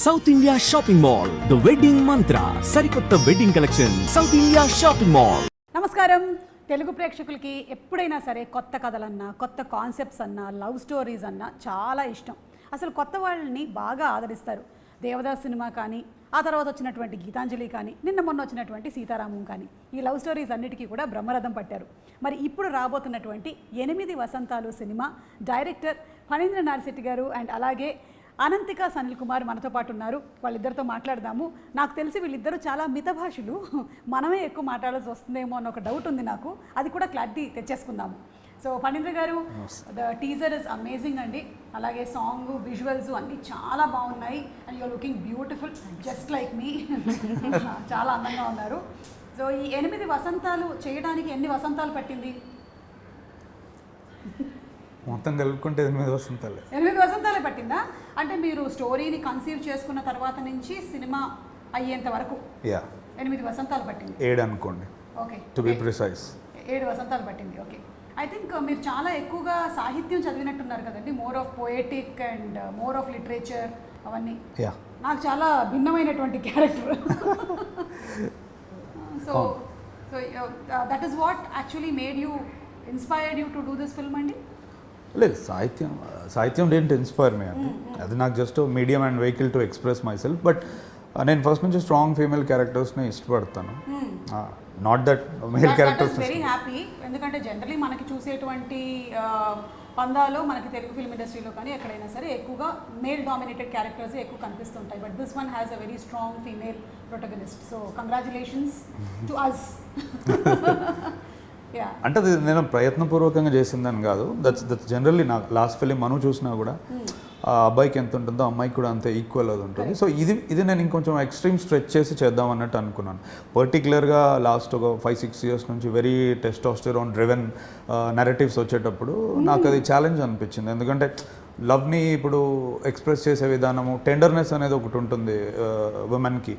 South India shopping mall the wedding మంత్ర సరికొత్త wedding collection south India shopping mall. నమస్కారం. తెలుగు ప్రేక్షకులకి ఎప్పుడైనా సరే కొత్త కథలన్నా కొత్త కాన్సెప్ట్స్ అన్నా లవ్ స్టోరీస్ అన్నా చాలా ఇష్టం. అసలు కొత్త వాళ్ళని బాగా ఆదరిస్తారు. దేవదాస్ సినిమా కానీ, ఆ తర్వాత వచ్చినటువంటి గీతాంజలి కానీ, నిన్న మొన్న వచ్చినటువంటి సీతారామం కానీ, ఈ లవ్ స్టోరీస్ అన్నిటికీ కూడా బ్రహ్మరథం పట్టారు. మరి ఇప్పుడు రాబోతున్నటువంటి 8 వసంతాలు సినిమా డైరెక్టర్ ఫణీంద్ర నారిశెట్టి గారు అండ్ అలాగే అనంతిక సనిల్ కుమార్ మనతో పాటు ఉన్నారు. వాళ్ళిద్దరితో మాట్లాడదాము. నాకు తెలిసి వీళ్ళిద్దరూ చాలా మితభాషులు, మనమే ఎక్కువ మాట్లాడాల్సి వస్తుందేమో అన్న ఒక డౌట్ ఉంది నాకు. అది కూడా క్లారిటీ తెచ్చేసుకుందాము. సో ఫణీంద్ర గారు, ద టీజర్ ఇస్ అమేజింగ్ అండి. అలాగే సాంగ్, విజువల్స్ అన్నీ చాలా బాగున్నాయి. And you're looking beautiful just like me. చాలా అందంగా ఉన్నారు. సో ఈ 8 వసంతాలు చేయడానికి ఎన్ని వసంతాలు పట్టింది? మొత్తం కలుపుకుంటే 8 వసంతాలే. 8 వసంతాలే పట్టిందా? అంటే మీరు స్టోరీని కన్సీవ్ చేసుకున్న తర్వాత నుంచి సినిమా అయ్యేంత వరకు 8 వసంతాలు పట్టింది. 7 అనుకోండి. ఓకే, టు బి ప్రిసైజ్ 7 వసంతాలు పట్టింది. ఓకే, ఐ థింక్ మీరు చాలా ఎక్కువగా సాహిత్యం చదివినట్టున్నారు కదండి. More of poetic and more of literature అవన్నీ. నాకు చాలా భిన్నమైనటువంటి character. So so that is what actually made you inspired you to do this film అండి? లేదు, సాహిత్యం డెంట్ ఇన్స్పైర్ మీ అండి. అది నాకు just medium and vehicle to express myself. But నేను ఫస్ట్ నుంచి స్ట్రాంగ్ ఫీమేల్ క్యారెక్టర్స్ని ఇష్టపడతాను. Not that male characters. Very happy. ఎందుకంటే జనరలీ మనకి చూసేటువంటి పందాలో మనకి తెలుగు ఫిల్మ్ ఇండస్ట్రీలో కానీ ఎక్కడైనా సరే ఎక్కువగా మేల్ డామినేటెడ్ క్యారెక్టర్స్ ఎక్కువ కనిపిస్తుంటాయి. But this one has a very strong female protagonist. So congratulations to us. అంటే అది నేను ప్రయత్నపూర్వకంగా చేసిందని కాదు. దట్స్ జనరల్లీ నాకు లాస్ట్ ఫిలిం మనం చూసినా కూడా ఆ అబ్బాయికి ఎంత ఉంటుందో అమ్మాయికి కూడా అంతే ఈక్వల్ అది ఉంటుంది. సో ఇది నేను ఇంకొంచెం ఎక్స్ట్రీమ్ స్ట్రెచ్ చేసి చేద్దాం అన్నట్టు అనుకున్నాను. పర్టికులర్గా లాస్ట్ ఒక 5-6 ఇయర్స్ నుంచి వెరీ టెస్టోస్టెరాన్ డ్రివెన్ నెరేటివ్స్ వచ్చేటప్పుడు నాకు అది ఛాలెంజ్ అనిపించింది. ఎందుకంటే లవ్ని ఇప్పుడు ఎక్స్ప్రెస్ చేసే విధానము, టెండర్నెస్ అనేది ఒకటి ఉంటుంది ఉమెన్కి.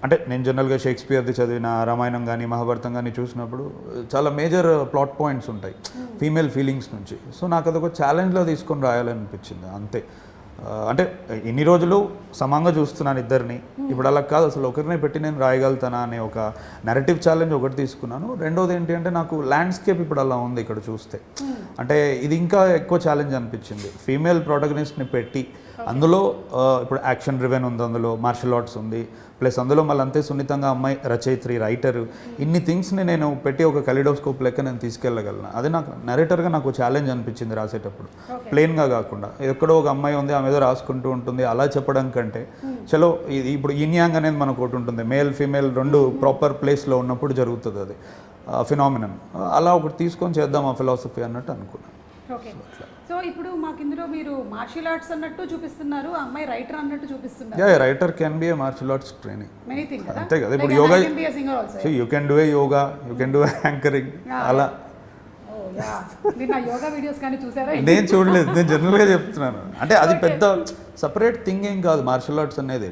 అంటే నేను జనరల్గా షేక్స్పియర్ది చదివిన రామాయణం కానీ మహాభారతం కానీ చూసినప్పుడు చాలా మేజర్ ప్లాట్ పాయింట్స్ ఉంటాయి ఫీమేల్ ఫీలింగ్స్ నుంచి. సో నాకు అదొక ఛాలెంజ్లో తీసుకొని రాయాలనిపించింది అంతే. అంటే ఇన్ని రోజులు సమంగా చూస్తున్నాను ఇద్దరిని, ఇప్పుడు అలా కాదు, అసలు ఒకరిని పెట్టి నేను రాయగలుగుతానా అనే ఒక నెరేటివ్ ఛాలెంజ్ ఒకటి తీసుకున్నాను. రెండోది ఏంటి అంటే నాకు ల్యాండ్స్కేప్ ఇప్పుడు అలా ఉంది ఇక్కడ చూస్తే. అంటే ఇది ఇంకా ఎక్కువ ఛాలెంజ్ అనిపించింది. ఫీమేల్ ప్రొటగనిస్ట్ని పెట్టి అందులో ఇప్పుడు యాక్షన్ డ్రివెన్ ఉంది, అందులో మార్షల్ ఆర్ట్స్ ఉంది, ప్లస్ అందులో మళ్ళీ అంతే సున్నితంగా అమ్మాయి రచయిత్రి, రైటరు, ఇన్ని థింగ్స్ని నేను పెట్టి ఒక కలిడోస్కోప్ లెక్క నేను తీసుకెళ్ళగలను. అది నాకు నెరేటర్గా నాకు ఛాలెంజ్ అనిపించింది రాసేటప్పుడు. ప్లెయిన్గా కాకుండా ఎక్కడో ఒక అమ్మాయి ఉంది ఆమె ఏదో రాసుకుంటూ ఉంటుంది అలా చెప్పడం కంటే, చలో ఇది ఇప్పుడు ఇన్యాంగ్ అనేది మనకు ఒకటి ఉంటుంది, మేల్ ఫీమేల్ రెండు ప్రాపర్ ప్లేస్లో ఉన్నప్పుడు జరుగుతుంది అది ఫినామినన్. అలా ఒకటి తీసుకొని చేద్దాం ఆ ఫిలాసఫీ అన్నట్టు అనుకున్నాను. ఓకే, సో ఇప్పుడు మాకు ఇందులో మీరు మార్షల్ ఆర్ట్స్ అన్నట్టు చూపిస్తున్నారు, అమ్మాయి రైటర్ అన్నట్టు చూపిస్తున్నారు. Yeah, writer can be a martial arts training. Many things అంతే కదా. ఇప్పుడు yoga, you can do a yoga, you can do anchoring అలా. యోగా వీడియోస్ కానీ చూసారా? నేను చూడలేదు, నేను జనరల్గా చెప్తున్నాను. అంటే అది పెద్ద సపరేట్ థింగ్ ఏం కాదు మార్షల్ ఆర్ట్స్ అనేది.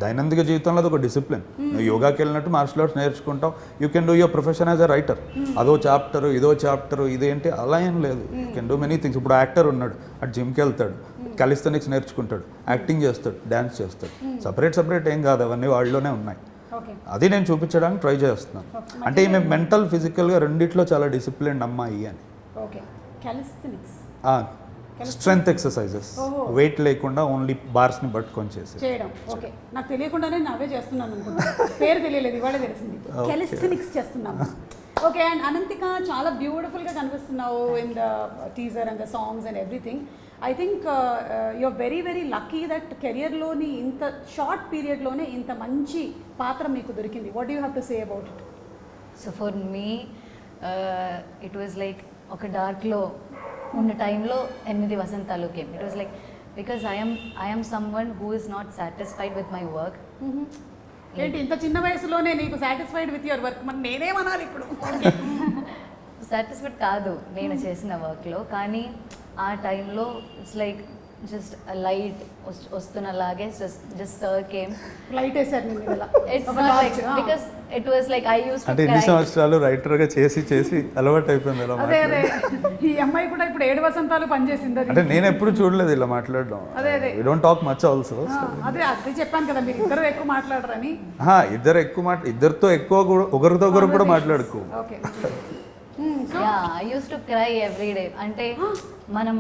దైనందిక జీవితంలో అది ఒక డిసిప్లిన్. నువ్వు యోగాకి వెళ్ళినట్టు మార్షల్ ఆర్ట్స్ నేర్చుకుంటావు. You can do your profession as a writer. అదో చాప్టరు ఇదో చాప్టరు ఇదేంటి అలా ఏం లేదు. You can do many things. ఇప్పుడు యాక్టర్ ఉన్నాడు, అటు జిమ్కి వెళ్తాడు, కాలిస్థెనిక్స్ నేర్చుకుంటాడు, యాక్టింగ్ చేస్తాడు, డ్యాన్స్ చేస్తాడు. సపరేట్ ఏం కాదు, అవన్నీ వాళ్ళలోనే ఉన్నాయి. అది నేను చూపించడానికి ట్రై చేస్తున్నాను. అంటే ఈమె మెంటల్ ఫిజికల్గా రెండిట్లో చాలా డిసిప్లిన్ అమ్మాయి అని. స్ట్రెంగ్త్ ఎక్సర్సైజెస్, వెయిట్ లేకుండా ఓన్లీ బార్స్ని పట్టుకొని చేయడం. ఓకే, నాకు తెలియకుండానే నావే చేస్తున్నాను అనుకుంటా, పేరు తెలియలేదు, ఇవాళ తెలిసింది. కాలిస్థెనిక్స్ చేస్తున్నాను. ఓకే, అండ్ అనంతిక చాలా బ్యూటిఫుల్గా కనిపిస్తున్నావు in the teaser and the songs and everything. I think you're very lucky that కెరియర్లోని ఇంత షార్ట్ పీరియడ్లోనే ఇంత మంచి పాత్ర మీకు దొరికింది. What you have to say about it? So for me it was like ఒక డార్క్లో ఉన్న టైంలో 8 Vasanthalu came. It was like because I'm someone who is not satisfied with my work. ఏంటి ఇంత చిన్న వయసులోనే నీకు సాటిస్ఫైడ్ విత్ యువర్ వర్క్? మరి నేనేమనాలి ఇప్పుడు? సాటిస్ఫైడ్ కాదు నేను చేసిన వర్క్లో, కానీ ఆ టైంలో ఇట్స్ లైక్ జస్ట్ లైట్ వస్తున్నలాగే జస్ట్ సర్ కేమ్. లైట్ వేసారు నేను ఇలా ఇట్స్ ఒక not torch, like because it was like I use అంటే ఎన్ని సంవత్సరాలు రైటర్గా చేసి అలవాటు అయిపోయింది ఇలా అదే మాట్లాడడం. ఈ అమ్మాయి కూడా ఇప్పుడు 7 వసంతాలు పనిచేసింది అది. అంటే నేను ఎప్పుడు చూడలేదు ఇలా మాట్లాడడం. అదే. We don't talk much also. అదే చెప్పాను కదా మీరు ఇద్దరు ఎక్కువ మాట్లాడరని. ఇద్దరితో ఎక్కువ ఒకరితో ఒకరు కూడా మాట్లాడుకో. Okay. Yeah I used to cry every day. అంటే మనం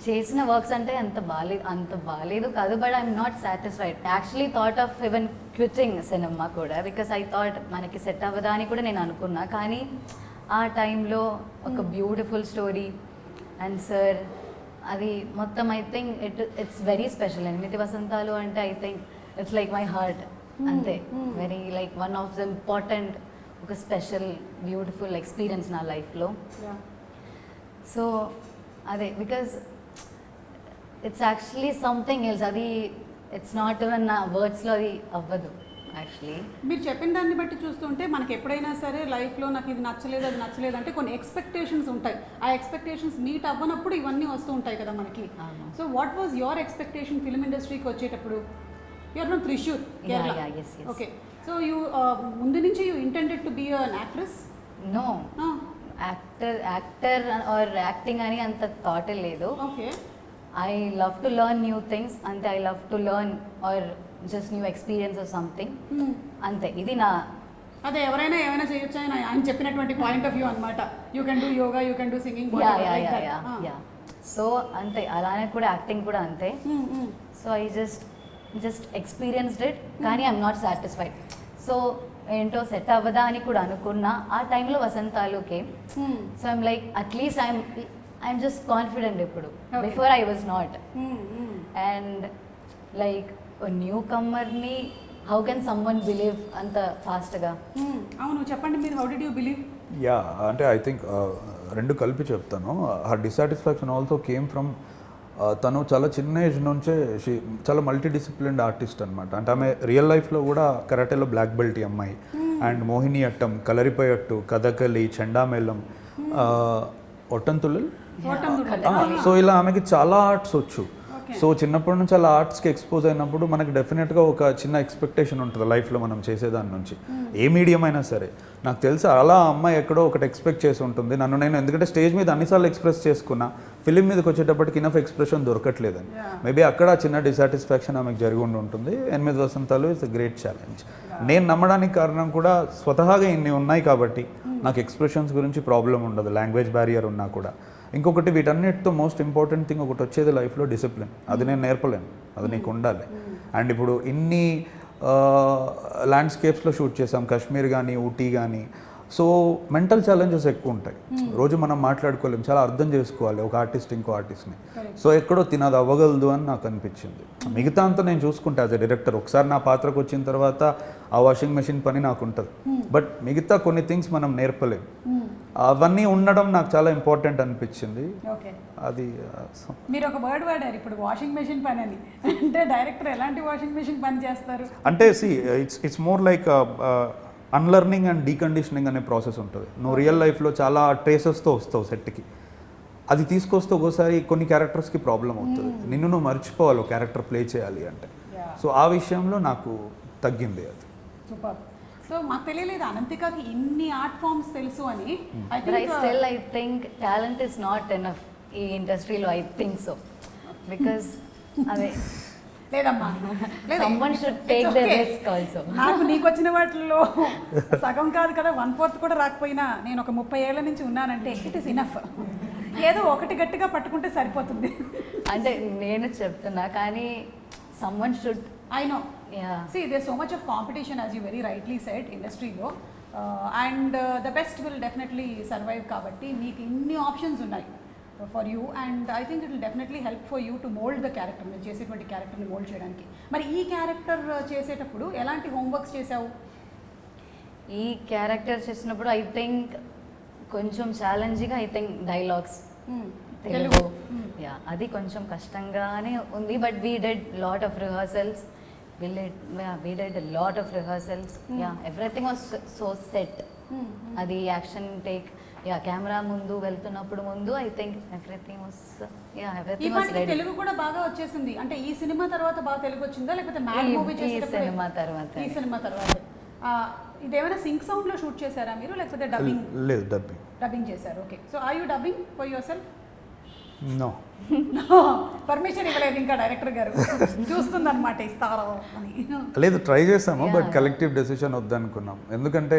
చేసిన వర్క్స్ అంటే అంత బాగాలేదు కాదు, but I'm not satisfied. Actually thought of even quitting cinema కూడా, బికాస్ ఐ థాట్ మనకి సెట్ అవ్వదా అని కూడా నేను అనుకున్నా. కానీ ఆ టైంలో ఒక బ్యూటిఫుల్ స్టోరీ అండ్ సార్ అది మొత్తం I think it's very special. 8 Vasanthalu అంటే I think it's like my heart అంతే. Very like one of the important ఒక స్పెషల్ బ్యూటిఫుల్ ఎక్స్పీరియన్స్ నా లైఫ్లో. సో అదే because it's actually something else. అది ఇట్స్ నాట్ ఈవెన్ నా వర్డ్స్లో అది అవ్వదు యాక్చువల్లీ. మీరు చెప్పిన దాన్ని బట్టి చూస్తుంటే మనకి ఎప్పుడైనా సరే లైఫ్లో నాకు ఇది నచ్చలేదు అది నచ్చలేదు అంటే కొన్ని ఎక్స్పెక్టేషన్స్ ఉంటాయి. ఆ ఎక్స్పెక్టేషన్స్ మీట్ అవ్వనప్పుడు ఇవన్నీ వస్తూ ఉంటాయి కదా మనకి. So what was your expectation film ఇండస్ట్రీకి వచ్చేటప్పుడు? You're from Thrissur, Kerala. Okay. So you ముందు నుంచి you intended to be an actress? No, actor or acting అని అంత థాట్ లేదు. Okay. I love to learn new things అంతే. I love to learn or just new experience or something అంతే. ఇది నా అదే ఎవరైనా ఏమైనా చేయొచ్చు అని ఆయన చెప్పినటువంటి పాయింట్ ఆఫ్ వ్యూ అనమాట. You can do yoga, you can do singing. Yeah so అంతే. అలానే కూడా యాక్టింగ్ కూడా అంతే. So I just experienced it, కానీ ఐఎమ్ నాట్ సాటిస్ఫైడ్. సో ఏంటో సెట్ అవ్వదా అని కూడా అనుకున్నా. ఆ టైంలో Vasanthalu came. So I'm like at least I'm just confident ఇప్పుడు. Before I was not. And like new కమ్మర్ని హౌ కెన్ సమ్వన్ బిలీవ్ అంత ఫాస్ట్గా? అవును, చెప్పండి మీరు. How did you believe? Yeah అంటే ఐ థింక్ రెండు కలిపి చెప్తాను. Her dissatisfaction also came from తను చాలా చిన్న ఏజ్ నుంచే చాలా మల్టీ డిసిప్లిన్డ్ ఆర్టిస్ట్ అనమాట. అంటే ఆమె రియల్ లైఫ్లో కూడా కరాటేలో బ్లాక్ బెల్ట్ అమ్మాయి. అండ్ మోహిని అట్టం, కలరిపయట్టు, కథకలి, చెండామేళం, ఒట్టంతులల్. సో ఇలా ఆమెకి చాలా ఆర్ట్స్ వచ్చు. సో చిన్నప్పటి నుంచి అలా ఆర్ట్స్కి ఎక్స్పోజ్ అయినప్పుడు మనకి డెఫినెట్గా ఒక చిన్న ఎక్స్పెక్టేషన్ ఉంటుంది లైఫ్లో మనం చేసేదాని నుంచి, ఏ మీడియం అయినా సరే. నాకు తెలిసి అలా అమ్మాయి ఎక్కడో ఒకటి ఎక్స్పెక్ట్ చేసి ఉంటుంది నన్ను నేను, ఎందుకంటే స్టేజ్ మీద అన్నిసార్లు ఎక్స్ప్రెస్ చేసుకున్నా, ఫిలిం మీదకి వచ్చేటప్పటికి ఇనఫ్ ఎక్స్ప్రెషన్ దొరకట్లేదని. మేబీ అక్కడ చిన్న డిసాటిస్ఫాక్షన్ ఆమెకు జరిగి ఉంటుంది. 8 వసంతాలు ఇట్స్ అ గ్రేట్ ఛాలెంజ్. నేను నమ్మడానికి కారణం కూడా స్వతహాగా ఇన్ని ఉన్నాయి కాబట్టి నాకు ఎక్స్ప్రెషన్స్ గురించి ప్రాబ్లం ఉండదు, లాంగ్వేజ్ బ్యారియర్ ఉన్నా కూడా. ఇంకొకటి వీటన్నిటితో మోస్ట్ ఇంపార్టెంట్ థింగ్ ఒకటి వచ్చేది లైఫ్లో డిసిప్లిన్. అది నేను నేర్పలేను, అది నీకు ఉండాలి. అండ్ ఇప్పుడు ఇన్ని ల్యాండ్స్కేప్స్లో షూట్ చేసాం, కాశ్మీర్ కానీ ఊటీ కానీ. సో మెంటల్ ఛాలెంజెస్ ఎక్కువ ఉంటాయి. రోజు మనం మాట్లాడుకోలేం, చాలా అర్థం చేసుకోవాలి ఒక ఆర్టిస్ట్ ఇంకో ఆర్టిస్ట్ని. సో ఎక్కడో తినది అవ్వగలదు అని నాకు అనిపించింది. మిగతా అంతా నేను చూసుకుంటా యాజ్ ఎ డైరెక్టర్. ఒకసారి నా పాత్రకు వచ్చిన తర్వాత ఆ వాషింగ్ మెషిన్ పని నాకు ఉంటుంది. బట్ మిగతా కొన్ని థింగ్స్ మనం నేర్పలేం. అవన్నీ ఉండడం నాకు చాలా ఇంపార్టెంట్ అనిపించింది. అది మీరు ఒక వర్డ్ వాడారు ఇప్పుడు, వాషింగ్ మెషిన్ పని అని. అంటే డైరెక్టర్ ఎలాంటి వాషింగ్ మెషిన్ పని చేస్తారు అంటే it's more like unlearning and deconditioning అనే ప్రాసెస్ ఉంటుంది. నువ్వు రియల్ లైఫ్లో చాలా ట్రేసెస్తో వస్తావు సెట్కి, అది తీసుకొస్తే ఒక్కోసారి కొన్ని క్యారెక్టర్స్కి ప్రాబ్లం అవుతుంది. నిన్ను నువ్వు మర్చిపోవాలి ఒక క్యారెక్టర్ ప్లే చేయాలి అంటే. సో ఆ విషయంలో నాకు తగ్గింది అది. సూపర్. సో మాకు తెలియలేదు అనంతికకి ఇన్ని ఆర్ట్ ఫామ్స్ తెలుసు అని. I think talent is not enough ఈ ఇండస్ట్రీలో. ఐ థింక్ సో బికాస్ అదే లేదమ్మా, someone should take the risk also. నాకు నీకు వచ్చిన వాటిల్లో సగం కాదు కదా 1/4 కూడా రాకపోయినా నేను ఒక 30 ఏళ్ల నుంచి ఉన్నానంటే ఇట్ ఈస్ ఇనఫ్. ఏదో ఒకటి గట్టిగా పట్టుకుంటే సరిపోతుంది. అంటే నేను చెప్తున్నా కానీ someone should. I know. Yeah. See, there's so much of competition, as you very rightly said, industry-lo. And the best will definitely survive kabatti. Meeku inni options unnai for you, and I think it will definitely help for you to mold the character. మీరు చేసేటువంటి క్యారెక్టర్ని mould చేయడానికి. మరి ఈ character చేసేటప్పుడు ఎలాంటి homeworks చేసావు? ఈ క్యారెక్టర్ చేసినప్పుడు ఐ థింక్ కొంచెం challenging. I think dialogues Telugu, yeah అది కొంచెం కష్టంగానే ఉంది. But we did lot of rehearsals. We did a lot of rehearsals. Yeah, everything was so set. అది యాక్షన్ టేక్ యా కెమెరా ముందు వెళ్తున్నప్పుడు ముందు I think everything was yeah ఈ everything was పాటికి రెడీ. తెలుగు కూడా బాగా వచ్చేసింది. అంటే ఈ సినిమా తర్వాత బాగా తెలుగు వచ్చిందా లేకపోతే మ్యాడ్ మూవీ ఈ చేసేటప్పుడు? సినిమా తర్వాత. ఈ సినిమా తర్వాత. ఇదేమైనా సింక్ సౌండ్ లో షూట్ చేశారా మీరు లేకపోతే డబ్బింగ్? లేదు, డబ్బింగ్. డబ్బింగ్ చేశారు. Okay. So are you dubbing for yourself? No, permission ఇవ్వలేదు ఇంకా డైరెక్టర్ గారు. చూస్తుందన్నమాట ఇస్తారో అని. లేదు, ట్రై చేసాము బట్ కలెక్టివ్ డెసిషన్ వద్దనుకున్నాం. ఎందుకంటే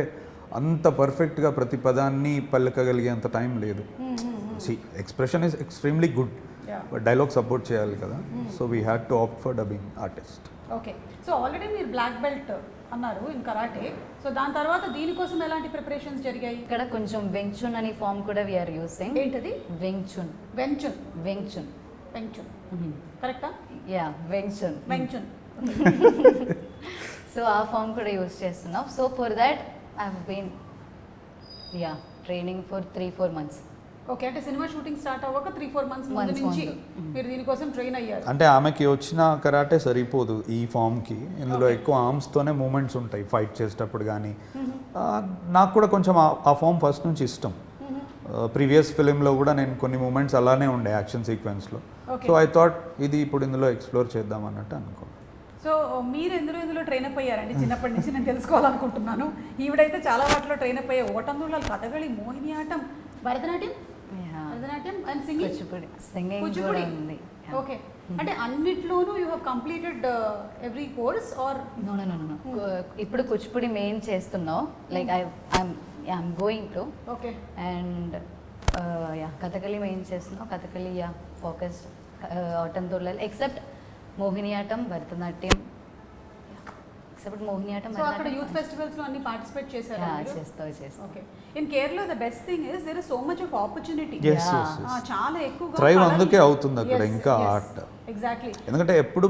అంత పర్ఫెక్ట్గా ప్రతి పదాన్ని పలకగలిగేంత టైం లేదు. Expression is extremely good Yeah. But dialogue support చేయాలి కదా. So we had to opt for dubbing artist. Okay. So already మీరు బ్లాక్ బెల్ట్ అన్నారు ఇన్ కరాటే. సో దాని తర్వాత దీనికోసం ఎలాంటి ప్రిపరేషన్స్ జరిగాయి? ఇక్కడ కొంచెం వెంగ్చున్ అనే ఫామ్ కూడా వీఆర్ యూసింగ్. ఏంటది? వెంగ్చున్. వెంచున్. వెంగ్చున్. వెంచున్ కరెక్టా? Yeah Wing Chun. వెంచున్. సో ఆ ఫామ్ కూడా యూస్ చేస్తున్నాం. So for that I have been yeah training for 3-4 months. Okay. అంటే సినిమా షూటింగ్ స్టార్ట్ అవ్వక 3-4 months ముందు Months నుంచి ముందు. మీరు దీనికోసం ట్రైన్ అయ్యారు. అంటే ఆమెకి వచ్చిన కరాటే సరిపోదు ఈ ఫామ్కి. ఇందులో ఎక్కువ ఆర్మ్స్తోనే మూమెంట్స్ ఉంటాయి ఫైట్ చేసేటప్పుడు కానీ. నాకు కూడా కొంచెం ఆ ఫామ్ ఫస్ట్ నుంచి ఇష్టం. ప్రీవియస్ ఫిలింలో కూడా నేను కొన్ని మూమెంట్స్ అలానే ఉండే యాక్షన్ సీక్వెన్స్లో. Okay. సో ఐ థాట్ ఇది ఇప్పుడు ఇందులో ఎక్స్ప్లోర్ చేద్దాం అన్నట్టు అనుకున్నాను. సో మీరు ఎందులో ట్రైన్ అప్ అయ్యారండి? చిన్నప్పటి నుంచి నేను తెలుసుకోవాలనుకుంటున్నాను. ఈవిడైతే చాలా వాటిలో ట్రైన్ అప్ అయ్యారు. ఓటందుల, Kathakali, Mohiniyattam, Bharatanatyam, Bharatanatyam and singing. Kuchipudi singing Kuchipudi కూడా ఉంది. ఓకే. అంటే అన్నిట్లోనూ you have completed every course or? No no no no ఇప్పుడు కూచిపూడి మెయిన్ చేస్తున్నావు. Like I'm going to. Okay. And yeah Kathakali main చేస్తున్నావు. కథకళి యా ఫోకస్ ఆటంతోళ్ళ except Mohiniyattam, Bharatanatyam. Except Mohiniyattam, so అక్కడ యూత్ ఫెస్టివల్స్ లో అన్ని పార్టిసిపేట్ చేశారా మీరు? చేస్తావు. Okay. In Kerala the best thing is there is so much of opportunity. Yes, yes, yes. చాలా ఎక్కువగా Thrive అందుకే అవుతుంది అక్కడ ఇంకా art. ఎగ్జాక్ట్లీ. ఎందుకంటే ఎప్పుడు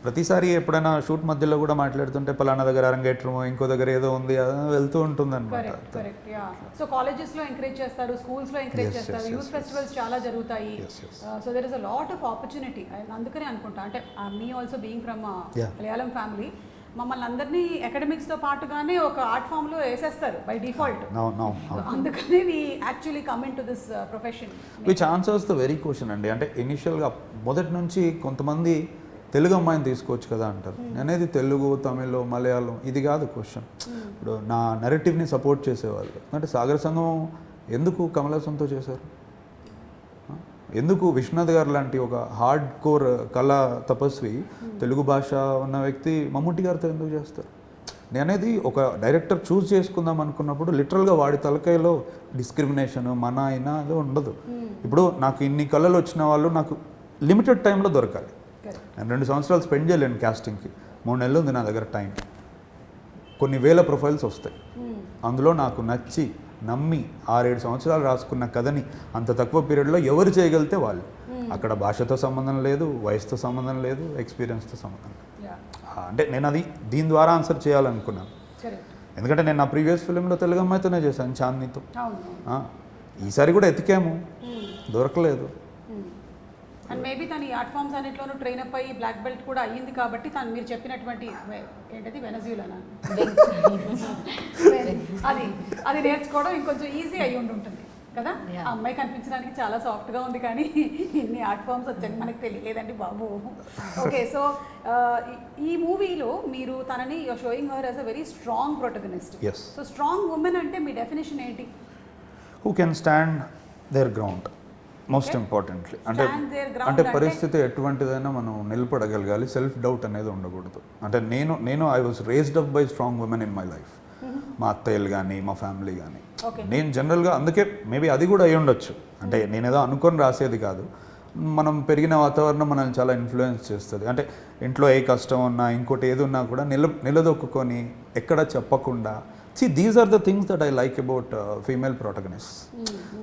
ప్రతిసారి ఎప్పుడైనా షూట్ మధ్యలో కూడా మాట్లాడుతుంటే పలానా దగ్గర అరంగేట్రమో ఇంకో దగ్గర ఏదో ఉంది వెళ్తూ ఉంటుంది అనమాట. కరెక్ట్. యా. సో కాలేజెస్ లో ఎంకరేజ్ చేస్తారు, స్కూల్స్ లో ఎంకరేజ్ Yes, చేస్తారు, yes, యూత్ yes, ఫెస్టివల్స్ చాలా జరుగుతాయి. Yes, yes. So there is a lot of opportunity. అందుకనే అనుకుంటా. అంటే మీ also being from Yeah. Malayalam family, మమ్మల్ని అందరినీ అకాడమిక్స్ తో పాటుగానే ఒక ఆర్ట్ ఫామ్ లో వేసేస్తారు బై డిఫాల్ట్. అందుకనే we actually come in to this profession. Which answers the very question అండి. అంటే ఇనిషియల్గా మొదటి నుంచి కొంతమంది తెలుగు అమ్మాయిని తీసుకోవచ్చు కదా అంటారు. అనేది తెలుగు, తమిళ్, మలయాళం ఇది కాదు క్వశ్చన్. ఇప్పుడు నా నెరేటివ్ని సపోర్ట్ చేసేవాళ్ళు. అంటే సాగర సంగమం ఎందుకు కమల్ హాసన్తో చేశారు? ఎందుకు విశ్వనాథ్ గారు లాంటి ఒక హార్డ్ కోర్ కళా తపస్వి తెలుగు భాష ఉన్న వ్యక్తి మమ్ముట్టి గారితో ఎందుకు చేస్తారు? నేను అనేది ఒక డైరెక్టర్ చూస్ చేసుకుందాం అనుకున్నప్పుడు లిటరల్గా వాడి తలకాయలో డిస్క్రిమినేషన్ మన అయినా అది ఉండదు. ఇప్పుడు నాకు ఇన్ని కళలు వచ్చిన వాళ్ళు నాకు లిమిటెడ్ టైంలో దొరకాలి. నేను 2 సంవత్సరాలు స్పెండ్ చేయలేను క్యాస్టింగ్కి. 3 నెలలు ఉంది నా దగ్గర టైం. కొన్ని వేల ప్రొఫైల్స్ వస్తాయి. అందులో నాకు నచ్చి నమ్మి 6-7 సంవత్సరాలు రాసుకున్న కథని అంత తక్కువ పీరియడ్లో ఎవరు చేయగలిగితే వాళ్ళు. అక్కడ భాషతో సంబంధం లేదు, వయసుతో సంబంధం లేదు, ఎక్స్పీరియన్స్తో సంబంధం లేదు. అంటే నేను అది దీని ద్వారా ఆన్సర్ చేయాలనుకున్నాను. ఎందుకంటే నేను నా ప్రీవియస్ ఫిలింలో తెలుగు అమ్మాయితోనే చేశాను, చాందినితో. ఈసారి కూడా ఎతికాము, దొరకలేదు. అండ్ మేబీ తను ఈ ఆర్ట్ ఫామ్స్ అన్నిట్లోనూ ట్రైన్ అప్ అయ్యి బ్లాక్ బెల్ట్ కూడా అయ్యింది కాబట్టి తను మీరు చెప్పినటువంటి ఏంటది వెనజులానా అది నేర్చుకోవడం ఇంకొంచెం ఈజీ అయ్యి ఉంటుంది కదా. ఆ అమ్మాయి కనిపించడానికి చాలా సాఫ్ట్గా ఉంది కానీ ఇన్ని ఆర్ట్ ఫామ్స్ వచ్చాయి మనకు తెలియలేదండి బాబు. ఓకే. సో ఈ మూవీలో మీరు తనని you're showing her as a very strong protagonist. So strong women అంటే మీ డెఫినేషన్ ఏంటి? Who can stand their ground most importantly. అంటే పరిస్థితి ఎటువంటిదైనా మనం నిలబడగలగాలి. సెల్ఫ్ డౌట్ అనేది ఉండకూడదు. అంటే నేను I was raised up by strong women in my life. మా అత్తయ్యలు కానీ మా ఫ్యామిలీ కానీ. నేను జనరల్గా అందుకే మేబీ అది కూడా అయి ఉండొచ్చు. అంటే నేనేదో అనుకొని రాసేది కాదు. మనం పెరిగిన వాతావరణం మనల్ని చాలా ఇన్ఫ్లుయెన్స్ చేస్తుంది. అంటే ఇంట్లో ఏ కష్టం ఉన్నా ఇంకోటి ఏది ఉన్నా కూడా నిలదొక్కుని ఎక్కడ చెప్పకుండా. These are the things that I like about female protagonist.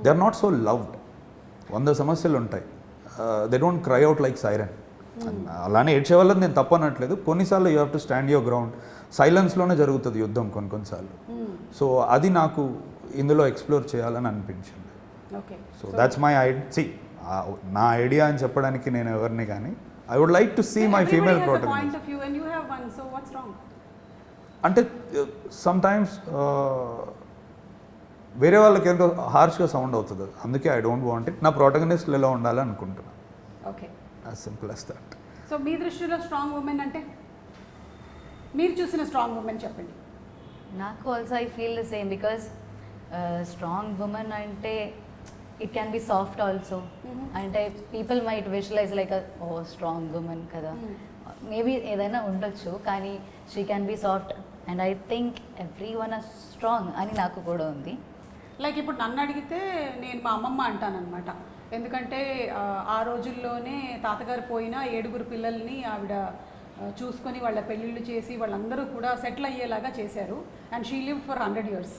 They are not so loved. 100 సమస్యలు ఉంటాయి. They don't cry out like siren. అలానే ఏడ్చే వాళ్ళని నేను తప్పనట్లేదు. కొన్నిసార్లు you have to stand your ground. సైలెన్స్లోనే జరుగుతుంది యుద్ధం కొన్నిసార్లు. సో అది నాకు ఇందులో ఎక్స్ప్లోర్ చేయాలని అనిపించింది. సో దాట్స్ మై నా ఐడియా అని చెప్పడానికి నేను ఎవరిని కానీ I would like to see my female protagonist. అంటే సమ్ టైమ్స్ వేరే వాళ్ళకి ఎంతో హార్ష్గా సౌండ్ అవుతుంది అది. అందుకే ఐ డోంట్ వాంట్ ఇట్. నా ప్రోటగనిస్ట్లు ఎలా ఉండాలి అనుకుంటున్నాను. Okay, as simple as that. So మీ దృష్టిలో స్ట్రాంగ్ ఉమెన్ అంటే మీరు చూసిన స్ట్రాంగ్ ఉమెన్ చెప్పండి. నాకు also I feel the same because strong women అంటే it can be soft also. అంటే people might visualize like oh strong women కదా, మేబీ ఏదైనా ఉండొచ్చు, కానీ she can be soft and I think every one are strong అని నాకు కూడా ఉంది. లైక్ ఇప్పుడు నన్ను అడిగితే నేను మా అమ్మమ్మ అంటానన్నమాట. ఎందుకంటే ఆ రోజుల్లోనే తాతగారు పోయిన 7 పిల్లల్ని ఆవిడ చూసుకొని వాళ్ళ పెళ్ళిళ్ళు చేసి వాళ్ళందరూ కూడా సెటిల్ అయ్యేలాగా చేశారు. And she lived for 100 years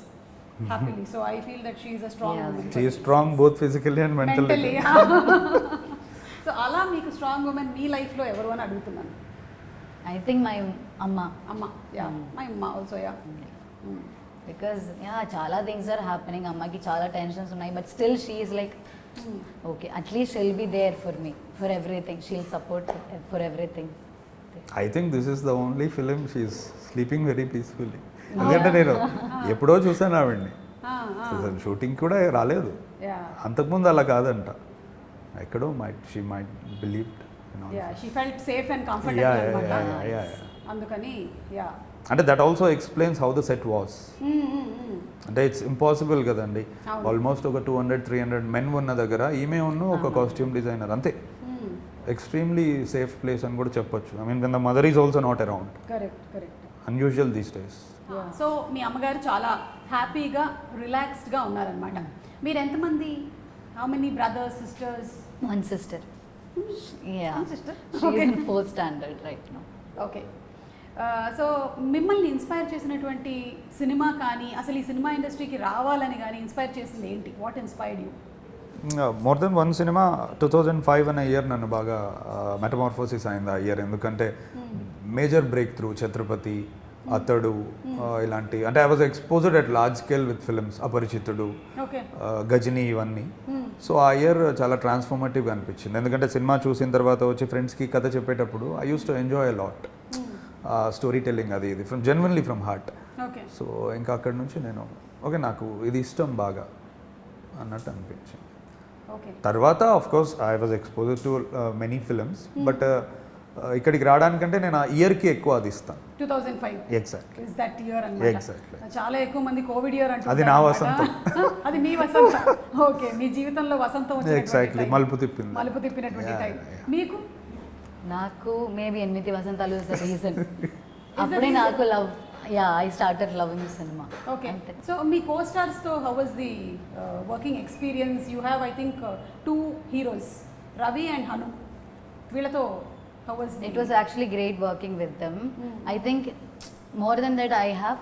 happily. So I feel that she is a strong woman. She is strong both physically and mentally. So అలా మీకు స్ట్రాంగ్ ఉమెన్ మీ లైఫ్లో ఎవరు అని అడుగుతున్నాను. ఐ థింక్ మై అమ్మ. యా, మై అమ్మ ఆల్సో. యా, బికాజ్ చాలా థింగ్స్ ఆర్ హ్యాపెనింగ్, అమ్మకి చాలా టెన్షన్స్ ఉన్నాయి, but still she is like okay at least she'll be there for me for everything, she'll support for everything. I think this is the only film she is sleeping very peacefully. ఎందుకంటే నేను ఎప్పుడో చూసాను ఆవిడ్ని, shooting కూడా రాలేదు. అంతకుముందు అలా కాదంట, ఎక్కడో she might believed. She felt safe and comfortable. అందుకని యా, అంటే that also explains how the set was. అంటే ఇట్స్ ఇంపాసిబుల్ కదండి, ఆల్మోస్ట్ ఒక 200-300 మెన్ ఉన్న దగ్గర ఈమె ఉన్న ఒక కాస్ట్యూమ్ డిజైనర్ అంతే. ఎక్స్ట్రీమ్లీ సేఫ్ ప్లేస్ అని కూడా చెప్పొచ్చు. I mean the mother is also not around. Correct. Unusual these days. So మీ అమ్మగారు చాలా హ్యాపీగా రిలాక్స్డ్గా ఉన్నారనమాట. మీరు ఎంతమంది? How many brothers, sisters? One sister. Yeah. One sister? She Okay. is in 4th standard right now. Okay. So మిమ్మల్ని inspire చేసినటువంటి సినిమా కానీ, అసలు ఈ సినిమా ఇండస్ట్రీకి రావాలని కానీ ఇన్స్పైర్ చేసింది ఏంటి? What inspired you? More than one cinema 2005 అనే ఇయర్ నన్ను బాగా మెటమార్ఫోసిస్ అయింది ఆ ఇయర్. ఎందుకంటే major break through Chhatrapati, Athadu ఇలాంటి, అంటే I was exposed at large scale with films, Aparichitudu, Ghajini, ఇవన్నీ. సో ఆ ఇయర్ చాలా ట్రాన్స్ఫార్మేటివ్గా అనిపించింది. ఎందుకంటే సినిమా చూసిన తర్వాత వచ్చి ఫ్రెండ్స్కి కథ చెప్పేటప్పుడు I used to enjoy a lot story telling, అది ఇది from genuinely from heart. So ఇంకా అక్కడి నుంచి నేను ఓకే నాకు ఇది ఇష్టం బాగా అన్నట్టు అనిపించింది. తర్వాత of course I was exposed to many films, but ఇక్కడికి రావడానికంటే నేను ఆ ఇయర్కి ఎక్కువ అది ఇస్తాను. 2005 ఎగ్జాక్ట్లీ. ఇస్ దట్ ఇయర్ అన్నమాట. ఎగ్జాక్ట్లీ. చాలా ఎక్కువ మంది కోవిడ్ ఇయర్ అంటారు. అది నా వసంతం. అది మీ వసంతం. ఓకే, మీ జీవితంలో వసంతం వచ్చిన ఎగ్జాక్ట్లీ మలుపు తిప్పినటువంటి టైం. మీకు? నాకు maybe 8 Vasanthalu is the reason. అప్పుడే నాకు love, I started loving cinema. Okay. So మీ కో స్టార్స్ తో how was the working experience? You have I think 2 heroes, Ravi and Hanu. వీళ్ళతో how was it? Was actually great working with them. I think more than that I have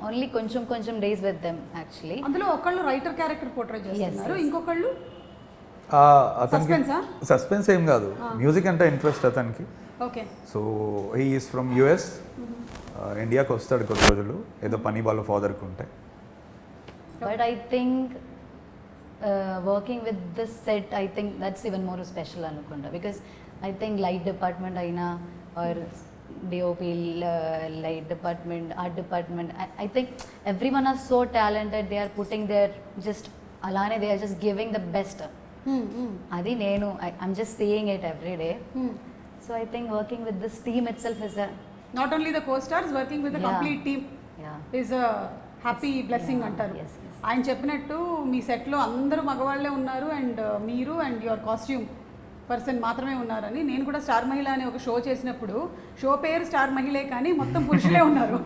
only కొంచెం days with them actually. అందులో ఒకళ్ళు writer character portray చేస్తున్నారు, ఇంకొకళ్ళు suspense ఏం కాదు, music అంటే interest అతనికి. Okay. So he is from US, ఇండియాకి వస్తాడు కొన్ని రోజులు, ఏదో పని వాళ్ళ ఫాదర్కి ఉంటే. But I think working with this set I think that's even more special అనుకుంటా. Because I think light department అయినా or DOP, light department, art department, I think every one are so talented. They are putting there just అలానే they are just giving the best. అది నేను I'm just seeing it every day. So I think working with this team it self is not only the co stars, working with the complete team is a happy blessing అంటారు. ఆయన చెప్పినట్టు మీ సెట్లో అందరూ మగవాళ్లే ఉన్నారు and మీరు and your costume person మాత్రమే ఉన్నారని. నేను కూడా స్టార్ మహిళ అనే ఒక షో చేసినప్పుడు షో పేరు స్టార్ మహిళే కానీ మొత్తం పురుషులే ఉన్నారు.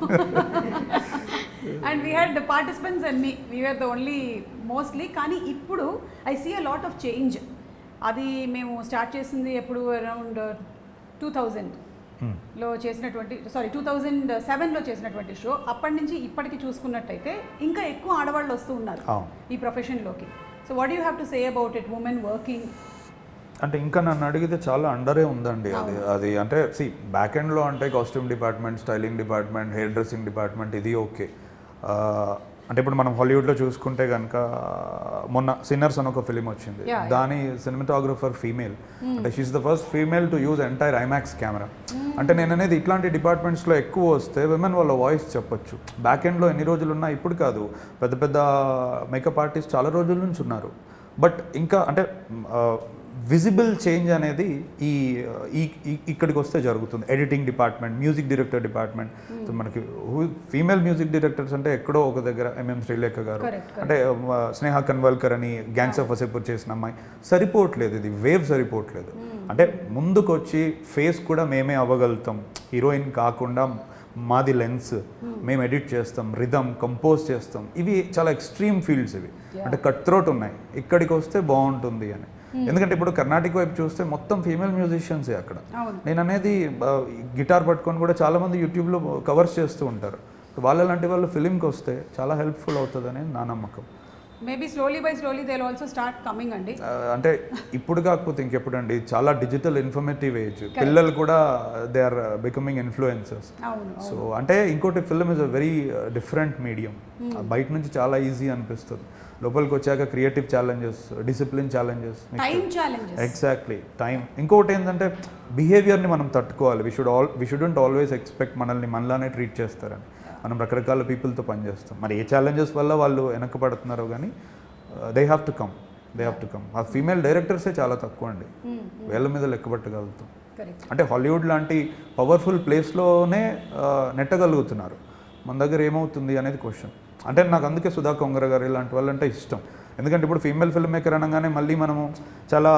And we had participants and we are the only mostly. కానీ ఇప్పుడు I see a lot of change. అది మేము స్టార్ట్ చేసింది ఎప్పుడు అరౌండ్ 2000లో చేసినటువంటి 2007లో చేసినటువంటి షో. అప్పటి నుంచి ఇప్పటికి చూసుకున్నట్టయితే ఇంకా ఎక్కువ ఆడవాళ్ళు వస్తూ ఉన్నారు ఈ ప్రొఫెషన్లోకి. So what you have to say about it, women working? అంటే ఇంకా నన్ను అడిగితే చాలా అండరే ఉందండి అది అంటే బ్యాక్ ఎండ్లో అంటే costume department, styling department, hair dressing department, ఇది ఓకే. అంటే ఇప్పుడు మనం హాలీవుడ్లో చూసుకుంటే కనుక మొన్న సిన్నర్స్ అని ఒక ఫిలిం వచ్చింది. Yeah. దాని సినిమాటోగ్రఫర్ ఫీమేల్, అంటే she's the first female to use entire IMAX camera. అంటే నేను అనేది ఇట్లాంటి డిపార్ట్మెంట్స్లో ఎక్కువ వస్తే విమెన్ వాళ్ళ వాయిస్ చెప్పొచ్చు. బ్యాక్ ఎండ్లో ఎన్ని రోజులు ఉన్నా ఇప్పుడు కాదు, పెద్ద పెద్ద మేకప్ ఆర్టిస్ట్ చాలా రోజుల నుంచి ఉన్నారు. బట్ ఇంకా అంటే విజిబుల్ చేంజ్ అనేది ఇక్కడికి వస్తే జరుగుతుంది. Editing department, music director department. మనకి ఫీమేల్ మ్యూజిక్ డైరెక్టర్స్ అంటే ఎక్కడో ఒక దగ్గర ఎంఎం శ్రీలేఖ గారు, అంటే స్నేహ కన్వల్కర్ అని గ్యాంగ్స్ ఆఫ్ వసేపూర్ చేసిన అమ్మాయి, సరిపోవట్లేదు. ఇది వేవ్ సరిపోవట్లేదు. అంటే ముందుకు వచ్చి ఫేస్ కూడా మేమే అవ్వగలుగుతాం, హీరోయిన్ కాకుండా మాది లెన్స్, మేము ఎడిట్ చేస్తాం, రిథమ్ కంపోజ్ చేస్తాం. ఇవి చాలా ఎక్స్ట్రీమ్ ఫీల్డ్స్ ఇవి. అంటే కట్ త్రోట్ ఉన్నాయి, ఇక్కడికి వస్తే బాగుంటుంది అని. ఎందుకంటే ఇప్పుడు కర్ణాటక వైపు చూస్తే మొత్తం ఫీమేల్ మ్యూజిషియన్సే అక్కడ. నేను అనేది గిటార్ పట్టుకొని కూడా చాలామంది యూట్యూబ్లో కవర్స్ చేస్తూ ఉంటారు. వాళ్ళలాంటి వాళ్ళు ఫిలింకి వస్తే చాలా హెల్ప్ఫుల్ అవుతుందని నా నమ్మకం. Maybe slowly by slowly they will also start coming అండి. అంటే ఇప్పుడు కాకపోతే ఇంకెప్పుడు అండి, చాలా డిజిటల్ ఇన్ఫర్మేటివ్ ఏజ్, పిల్లలు కూడా they are becoming influencers. So అంటే ఇంకోటి, film is a very different medium. బయట నుంచి చాలా ఈజీ అనిపిస్తుంది, లోపలికి వచ్చాక creative challenges, discipline challenges, exactly time. ఇంకొకటి ఏంటంటే బిహేవియర్ని మనం తట్టుకోవాలి. వి షుడెంట్ ఆల్వేస్ ఎక్స్పెక్ట్ మనల్ని మనలానే ట్రీట్ చేస్తారని. మనం రకరకాల పీపుల్తో పనిచేస్తాం. మరి ఏ ఛాలెంజెస్ వల్ల వాళ్ళు వెనకబడుతున్నారో కానీ దే హ్యావ్ టు కమ్. ఆ ఫీమేల్ డైరెక్టర్సే చాలా తక్కువ అండి, వేళ్ళ మీద లెక్కబట్టగలుగుతాం. అంటే హాలీవుడ్ లాంటి పవర్ఫుల్ ప్లేస్లోనే నెట్టగలుగుతున్నారు. మన దగ్గర ఏమవుతుంది అనేది క్వశ్చన్. అంటే నాకు అందుకే సుధా కొంగర గారు ఇలాంటి వాళ్ళంటే ఇష్టం. ఎందుకంటే ఇప్పుడు ఫీమేల్ ఫిల్మ్ మేకర్ అనగానే మళ్ళీ మనము చాలా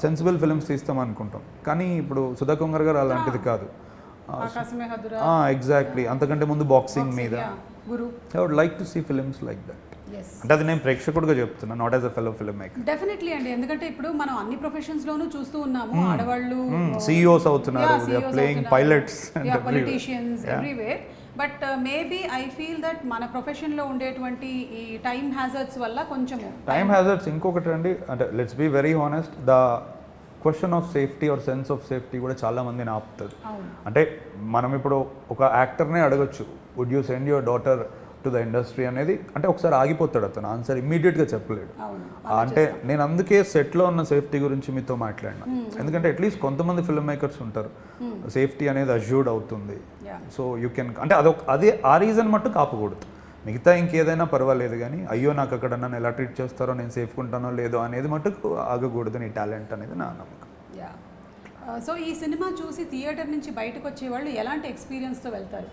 సెన్సిబుల్ ఫిల్మ్స్ తీస్తాం అనుకుంటాం. కానీ ఇప్పుడు సుధా కొంగర గారు అలాంటిది కాదు. ఎగ్జాక్ట్లీ, అంతకంటే ముందు బాక్సింగ్ మీద. I would like to see films like that. అంటే అది నేను ప్రేక్షకుడిగా చెప్తున్నా, not as a fellow filmmaker. Definitely అండి, ఎందుకంటే ఇప్పుడు మనం అన్ని ప్రొఫెషన్స్ లోనూ చూస్తూ ఉన్నాము. ఆడవాళ్ళు CEOs అవుతున్నారు, they are playing pilots, politicians everywhere. But maybe I feel that మన ప్రొఫెషన్లో ఉండేటువంటి ఈ టైమ్ హ్యాజర్డ్స్ వల్ల కొంచెం టైమ్ హ్యాజర్డ్స్. ఇంకొకటి అండి, అంటే let's be very honest, the question of safety or sense of safety కూడా చాలా మందిని ఆపుతుంది. అంటే మనం ఇప్పుడు ఒక యాక్టర్నే అడగచ్చు, would you send your daughter to the industry అనేది. అంటే ఒకసారి ఆగిపోతాడు అతను, ఆన్సర్ ఇమ్మీడియట్గా చెప్పలేడు. అంటే నేను అందుకే సెట్లో ఉన్న సేఫ్టీ గురించి మీతో మాట్లాడినా. ఎందుకంటే అట్లీస్ట్ కొంతమంది ఫిల్మ్ మేకర్స్ ఉంటారు, సేఫ్టీ అనేది అజ్యూర్డ్ అవుతుంది. సో యూ కెన్, అంటే అదే ఆ రీజన్ మట్టు కాపకూడదు. మిగతా ఇంకేదైనా పర్వాలేదు, కానీ అయ్యో నాకు అక్కడ నన్ను ఎలా ట్రీట్ చేస్తారో, నేను సేఫ్గా ఉంటానో లేదో అనేది మటుకు ఆగకూడదు. నీ టాలెంట్ అనేది నా నమ్మకం. సో ఈ సినిమా చూసి థియేటర్ నుంచి బయటకు వచ్చేవాళ్ళు ఎలాంటి ఎక్స్పీరియన్స్తో వెళ్తారు?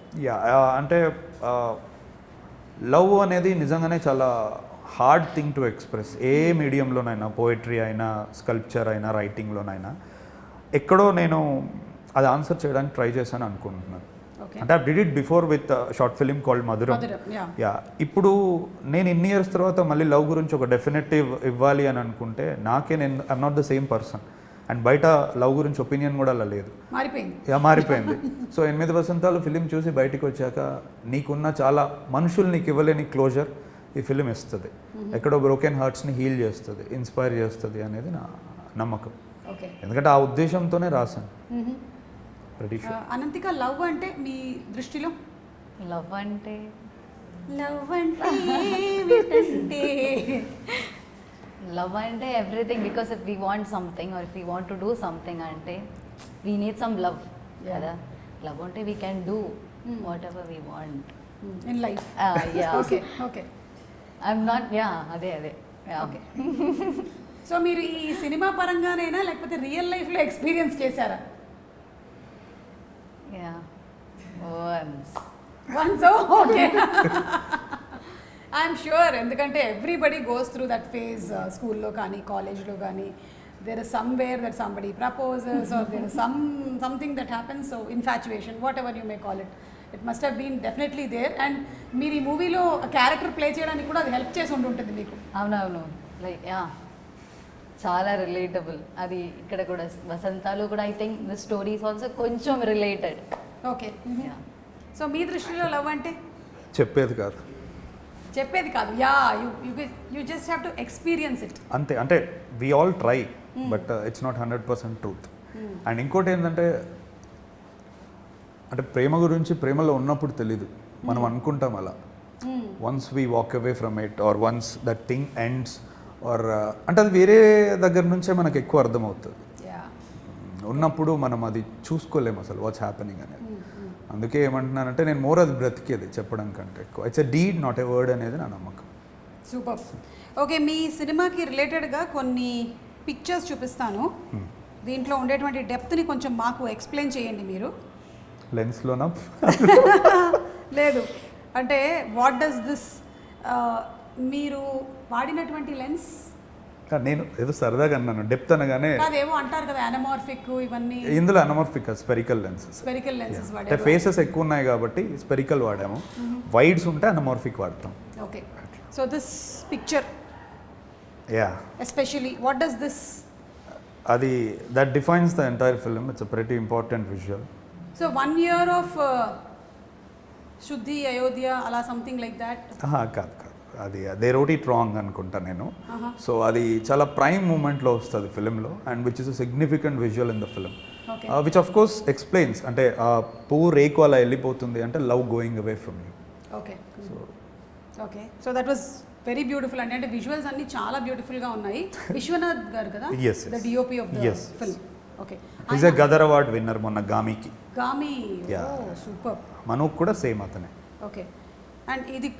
అంటే లవ్ అనేది నిజంగానే చాలా హార్డ్ థింగ్ టు ఎక్స్ప్రెస్. ఏ మీడియంలోనైనా, పోయిటరీ అయినా, స్కల్ప్చర్ అయినా, రైటింగ్లోనైనా, ఎక్కడో నేను అది ఆన్సర్ చేయడానికి ట్రై చేశాను అనుకుంటున్నాను. అంటే I did it before with short film called మధురం. ఇప్పుడు నేను ఇన్ని ఇయర్స్ తర్వాత మళ్ళీ లవ్ గురించి ఒక డెఫినెటివ్ ఇవ్వాలి అని అనుకుంటే, నేను I'm not the same person. And బయట లవ్ గురించి ఒపీనియన్ కూడా అలా లేదు, మారిపోయింది. సో 8 వసంతాలు ఫిలిం చూసి బయటికి వచ్చాక నీకున్న చాలా మనుషులు నీకు ఇవ్వలేని క్లోజర్ ఈ ఫిలిం ఇస్తుంది. ఎక్కడో బ్రోకెన్ హార్ట్స్ని హీల్ చేస్తుంది, ఇన్స్పైర్ చేస్తుంది అనేది నా నమ్మకం. ఎందుకంటే ఆ ఉద్దేశంతోనే రాశాను. అనంతిక, లవ్ అంటే మీ దృష్టిలో? లవ్ అంటే లవ్ అంటే everything. Because if we want something or if we want to do something అంటే వీ నీడ్ సమ్ లవ్ కదా. లవ్ అంటే we can do what ever we want in life. I'm not అదే okay. So మీరు ఈ cinema పరంగానైనా లేకపోతే real లైఫ్లో experience చేశారా? Once, okay. I'm sure, ఎందుకంటే everybody goes through that phase. స్కూల్లో కానీ, కాలేజ్లో కానీ, there is somewhere that somebody proposes or there is something that happens. So infatuation, whatever you may call it, it must have been definitely there. And మీరు ఈ మూవీలో character play చేయడానికి కూడా అది హెల్ప్ చేసి ఉంటుంది మీకు. అవునవును, లైక్ చాలా రిలేటబుల్. అది ఇక్కడ కూడా వసంతాలు కూడా I think the stories also కొంచెం రిలేటెడ్. ఓకే. సో మీ దృష్టిలో లవ్ అంటే చెప్పేది కాదు. You just have to experience it. అంతే. అంటే we all try, but it's not 100% truth. And ఇంకోటి ఏంటంటే, అంటే ప్రేమ గురించి ప్రేమలో ఉన్నప్పుడు తెలీదు, మనం అనుకుంటాం అలా. Once we walk away from it or once that thing ends or అంటే అది వేరే దగ్గర నుంచే మనకు ఎక్కువ అర్థమవుతుంది. ఉన్నప్పుడు మనం అది చూసుకోలేము అసలు వాట్స్ హ్యాపెనింగ్ అనేది. అందుకే ఏమంటున్నానంటే నేను మోర్ అది బ్రతికేది చెప్పడం కంటే ఎక్కువ. It's a deed not a word అనేది నా నమ్మకం. సూపర్. ఓకే, మీ సినిమాకి రిలేటెడ్గా కొన్ని పిక్చర్స్ చూపిస్తాను. దీంట్లో ఉండేటువంటి డెప్త్ని కొంచెం మాకు ఎక్స్ప్లెయిన్ చేయండి మీరు. లెన్స్లోనా? లేదు, అంటే వాట్ డస్ దిస్, మీరు వాడినటువంటి లెన్స్? నేను ఏదో సరదాగా అన్నాను, డెప్త్ అనగానే అదేమో అంటారు కదా అనమార్ఫిక్ ఇవన్నీ. ఇందులో anamorphic spherical lenses. Spherical lenses అంటే వాడారు. ఫేసెస్ ఎక్కువ ఉన్నాయి కాబట్టి స్పెరికల్ వాడాము. వైడ్స్ ఉంటే అనమార్ఫిక్ వాడతాం. Okay, so this picture yeah especially what does this? అది that defines the entire film. It's a pretty important visual. So 1 year of Shuddhi Ayodhya అలా సంథింగ్ లైక్ దాట్? కాదు, అది దే రోట్ ఇట్ రాంగ్ అనుకుంటా నేను. So అది చాలా prime మూమెంట్లో వస్తుంది ఫిలింలో, and which is a significant visual in the film, which of course explains. అంటే పువ్వు రేకు అలా వెళ్ళిపోతుంది అంటే love going away from you. Okay, okay, so that was very beautiful అండి. అంటే విజువల్స్ అన్ని చాలా బ్యూటిఫుల్గా ఉన్నాయి. విశ్వనాథ్ గారు కదా the DOP of the film. Okay, is a Gaddar award winner మొన్న గామికి. గామి, సూపర్. మనోక్ కూడా సేమ్ అతనే. ఓకే, అండ్ ఇది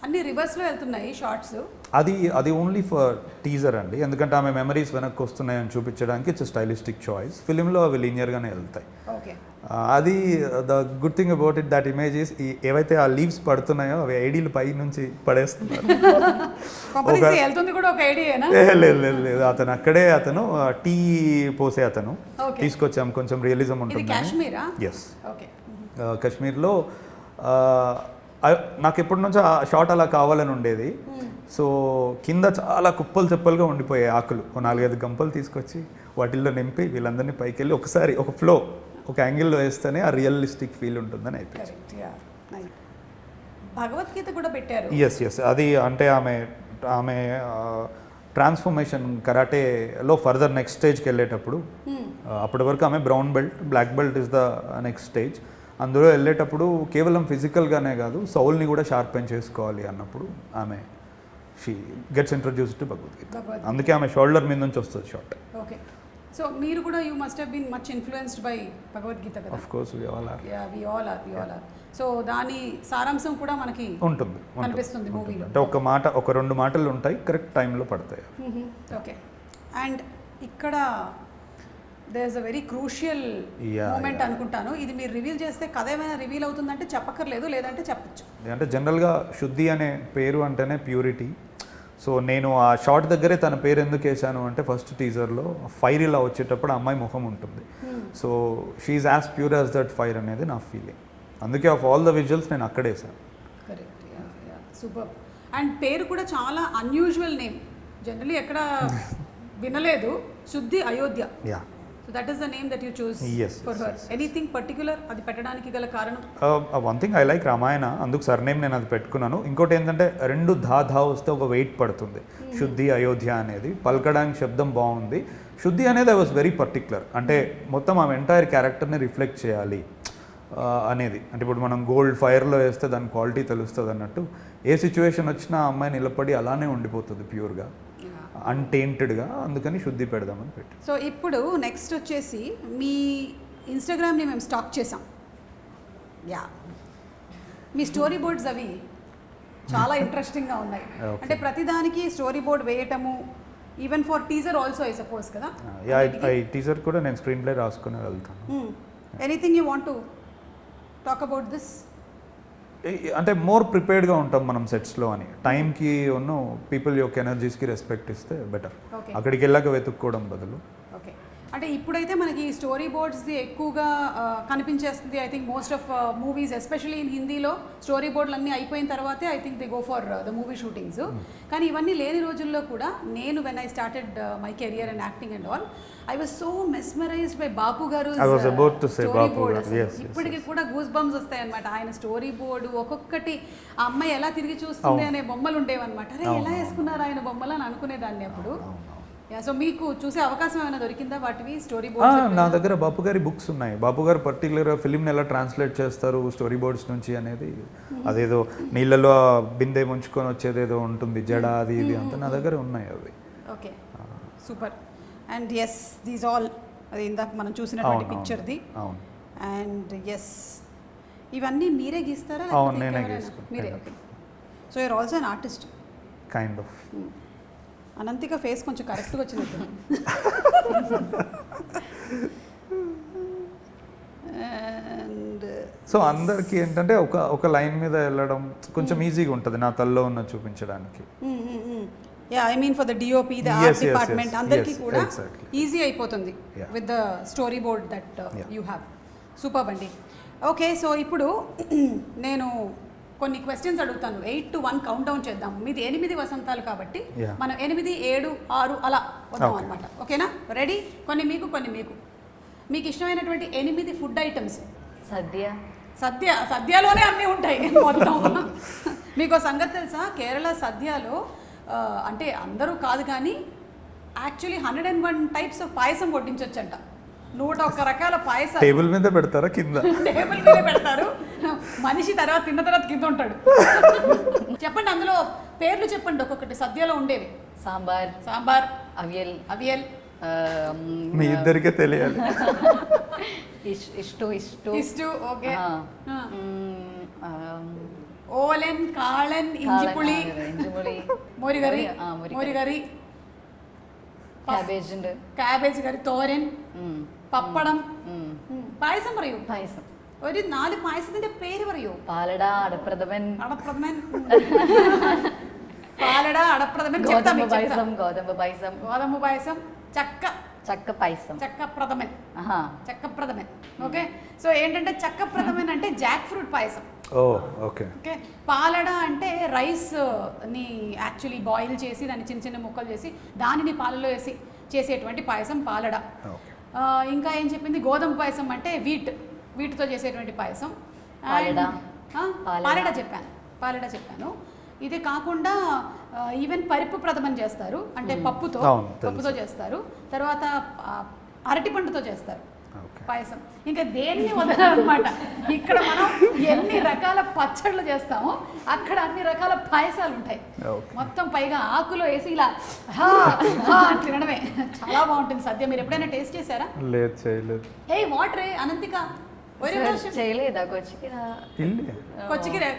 అన్ని రివర్స్లో వెళ్తున్నాయి షార్ట్స్. అది ఓన్లీ ఫర్ టీజర్ అండి, ఎందుకంటే ఆమె మెమరీస్ వెనక్కి వస్తున్నాయని చూపించడానికి ఇట్స్ స్టైలిస్టిక్ చాయిస్. ఫిలింలో అవి లీనియర్గానే వెళ్తాయి. ఓకే, అది the good thing about it that images ఏవైతే ఆ లీవ్స్ పడుతున్నాయో అవి ఐడీలు పై నుంచి పడేస్తున్నారు. వెళ్తుంది కూడా ఒక ఐడియానా? లేదు, అతను అక్కడే అతను టీ పోసే అతను తీసుకొచ్చాం, కొంచెం రియలిజం ఉంటుంది. కాశ్మీరా? Yes, okay. కాశ్మీర్లో నాకు ఎప్పటి నుంచో ఆ షాట్ అలా కావాలని ఉండేది. సో కింద చాలా కుప్పలు చెప్పలుగా ఉండిపోయాయి ఆకులు. 4-5 గంపలు తీసుకొచ్చి వాటిల్లో నింపి వీళ్ళందరినీ పైకి వెళ్ళి ఒకసారి ఒక ఫ్లో ఒక యాంగిల్లో వేస్తేనే ఆ రియలిస్టిక్ ఫీల్ ఉంటుందని అయిపోయింది. భగవద్గీత కూడా పెట్టారు. ఎస్, అది అంటే ఆమె ట్రాన్స్ఫర్మేషన్ కరాటేలో ఫర్దర్ నెక్స్ట్ స్టేజ్కి వెళ్ళేటప్పుడు, అప్పటి వరకు ఆమె brown belt, black belt is the next stage. అందులో వెళ్ళేటప్పుడు కేవలం ఫిజికల్గానే కాదు సౌల్ని కూడా షార్పెన్ చేసుకోవాలి అన్నప్పుడు ఆమె she gets introduced to Bhagavad Gita. అందుకే ఆమె షోల్డర్ మీద నుంచి వస్తుంది షార్ట్. ఓకే, సో మీరు కూడా you must have been much influenced by Bhagavad Gita కదా? Of course, we all are. So దాని సారాంశం కూడా మనకి ఉంటుంది కనిపిస్తుంది మూవీలో. అంటే ఒక 2 మాటలు ఉంటాయి, కరెక్ట్ టైంలో పడతాయి. ఓకే, అండ్ ఇక్కడ there is a very crucial moment అనుకుంటాను. ఇది మీరు రివీల్ చేస్తే కథ ఏమైనా రివీల్ అవుతుందంటే చెప్పక్కర్లేదు, లేదంటే చెప్పచ్చు. అంటే జనరల్గా శుద్ధి అనే పేరు అంటేనే ప్యూరిటీ. సో నేను ఆ షార్ట్ దగ్గరే తన పేరు ఎందుకు వేసాను అంటే ఫస్ట్ టీజర్లో ఫైర్ ఇలా వచ్చేటప్పుడు అమ్మాయి ముఖం ఉంటుంది. So she's as pure as that fire అనేది నా ఫీలింగ్. అందుకే ఆఫ్ ఆల్ ద విజువల్స్ నేను అక్కడే వేసాను. Correct, super. అండ్ పేరు కూడా చాలా అన్యూజువల్ నేమ్, జనరలీ ఎక్కడ వినలేదు. శుద్ధి Ayodhya. So that is the name that you chose for her. Anything particular అది పెట్టడానికి గల కారణం? One thing I like Ramayana, అందుకు సర్నేమ్ నేను అది పెట్టుకున్నాను. ఇంకోటి ఏంటంటే 2 ధా వస్తే ఒక వెయిట్ పడుతుంది. శుద్ధి అయోధ్య అనేది పలకడానికి శబ్దం బాగుంది. శుద్ధి అనేది ఐ వాజ్ వెరీ పర్టిక్యులర్, అంటే మొత్తం ఆమె ఎంటైర్ క్యారెక్టర్ని రిఫ్లెక్ట్ చేయాలి అనేది. అంటే ఇప్పుడు మనం గోల్డ్ ఫైర్లో వేస్తే దాని క్వాలిటీ తెలుస్తుంది అన్నట్టు, ఏ సిచ్యువేషన్ వచ్చినా ఆ అమ్మాయి నిలబడి అలానే ఉండిపోతుంది ప్యూర్గా, అన్టెయింటెడ్గా. అందుకని శుద్ధి పెడదామని పెట్టి. సో ఇప్పుడు నెక్స్ట్ వచ్చేసి మీ ఇన్స్టాగ్రామ్ని మేము స్టాక్ చేసాం. మీ స్టోరీ బోర్డ్స్ అవి చాలా ఇంట్రెస్టింగ్గా ఉన్నాయి. అంటే ప్రతిదానికి స్టోరీ బోర్డ్ వేయటము, even for teaser also I suppose కదా? టీజర్ కూడా నేను స్క్రీన్ ప్లే రాసుకుని వెళ్తాను. Anything you want to talk about this? అంటే మోర్ ప్రిపేర్డ్గా ఉంటాం మనం సెట్స్లో అని, టైంకి ఉన్న పీపుల్ యొక్క ఎనర్జీస్కి రెస్పెక్ట్ ఇస్తే బెటర్. అక్కడికి వెళ్ళాక వెతుక్కోవడం బదులు. ఓకే, అంటే ఇప్పుడైతే మనకి స్టోరీ బోర్డ్స్ది ఎక్కువగా కనిపించేస్తుంది. I think most of movies especially in హిందీలో స్టోరీ బోర్డులు అన్నీ అయిపోయిన తర్వాతే I think they go for the movie shootings. కానీ ఇవన్నీ లేని రోజుల్లో కూడా నేను when I started my career and acting and all, I was so mesmerized by Bapu garu. I was about to say బాపు గారు. Yes, ఇప్పటికి కూడా గూస్ బంప్స్ వస్తాయి అనమాట. ఆయన స్టోరీ బోర్డు ఒక్కొక్కటి ఆ అమ్మాయి ఎలా తిరిగి చూస్తుంది అనే బొమ్మలు ఉండేవన్నమాట. అరే ఎలా వేసుకున్నారు ఆయన బొమ్మలు అని అనుకునేదాన్ని అప్పుడు. సో మీకు చూసే అవకాశం ఏమైనా దొరికిందా వాటివి స్టోరీ బోర్డ్స్? నా దగ్గర బాపు గారి బుక్స్ ఉన్నాయి. బాపు గారు పర్టికులర్గా ఫిలింని ఎలా ట్రాన్స్లేట్ చేస్తారు స్టోరీ బోర్డ్స్ నుంచి అనేది, అదేదో నీళ్ళలో బిందె ముంచుకొని వచ్చేదేదో ఉంటుంది జడ అది ఇది అంతా నా దగ్గర ఉన్నాయి అవి. Okay, super. And yes, these all అది ఇందాక మనం చూసినటువంటి అవును, పిక్చర్ది. అవును. అండ్ ఎస్, ఇవన్నీ మీరే గీస్తారా? అవును, లేకపోతే నేనే ఇంకెవరైనా? గీసుకుంటాను. మీరే. Okay, so you're also an artist. Kind of. Ananthika face కొంచెం కరెక్ట్గా వచ్చినట్టు. అండ్ సో అందరికీ ఏంటంటే ఒక లైన్ మీద వెళ్ళడం కొంచెం ఈజీగా ఉంటుంది నా తల్లో ఉన్న చూపించడానికి. Yeah, I mean for the DOP, the Yes, art yes, department yes, అందరికీ yes, కూడా exactly. ఈజీ అయిపోతుంది Yeah. With the story board that Yeah. You have. Super అండి. ఓకే, సో ఇప్పుడు నేను కొన్ని క్వశ్చన్స్ అడుగుతాను. 8 to 1 కౌంట్ డౌన్ చేద్దాం. మీది 8 వసంతాలు కాబట్టి Yeah. మనం 8, 7, 6 అలా వద్దాం Okay. అనమాట. ఓకేనా? రెడీ? కొన్ని మీకు కొన్ని మీకు. మీకు ఇష్టమైనటువంటి 8 ఫుడ్ ఐటమ్స్. సద్యలోనే అన్నీ ఉంటాయి మొత్తం. మీకు సంగతి తెలుసా, కేరళ సద్యలో అంటే అందరూ కాదు కానీ యాక్చువల్లీ 101 టైప్స్ ఆఫ్ పాయసం వడ్డించవచ్చంట. 101 రకాల పాయసం టేబుల్ మీద పెడతారా కింద? టేబుల్ మీద పెడతారు. మనిషి తర్వాత తిన్న తర్వాత కింద ఉంటాడు. చెప్పండి, అందులో పేర్లు చెప్పండి ఒక్కొక్కటి సద్యలో ఉండేవి. సాంబార్, అవియల్. మీ ఇద్దరికే తెలియాలి. ఇష్టు. ఓకే. ఓలెన్, కాళన్, ఇంజిపుళి, మోరిగరి, ക്യാബേജ് കറി, തോരൻ, പപ്പടം. പായസം പറയൂ. ഒരു 4 പായസത്തിന്റെ പേര് പറയൂ. പാലട, അടപ്രഥമൻ, ഗോതമ്പ് പായസം, చక్కప్రథమన్. ఓకే, సో ఏంటంటే చక్కప్రథమన్ అంటే జాక్ ఫ్రూట్ పాయసం. ఓకే. ఓకే, పాలడ అంటే రైస్ ని యాక్చువల్లీ బాయిల్ చేసి దాన్ని చిన్న చిన్న ముక్కలు చేసి దానిని పాలలో వేసి చేసేటువంటి పాయసం పాలడ. ఇంకా ఏం చెప్పింది, గోధుమ పాయసం అంటే వీటితో చేసేటువంటి పాయసం. పాలడ చెప్పాను. ఇది కాకుండా ఈవెన్ పరిపు ప్రథమన్ చేస్తారు, అంటే పప్పుతో చేస్తారు. తర్వాత అరటిపండుతో చేస్తారు పాయసం. ఇంకా దేన్ని వదలనమాట. ఇక్కడ మనం ఎన్ని రకాల పచ్చళ్ళు చేస్తామో అక్కడ అన్ని రకాల పాయసాలు ఉంటాయి. మొత్తం పైగా ఆకులో వేసి ఇలా తినడమే చాలా బాగుంటుంది సద్య. మీరు ఎప్పుడైనా టేస్ట్ చేశారా? లేదు, చేయలేదు. వాటర్ అనంతిక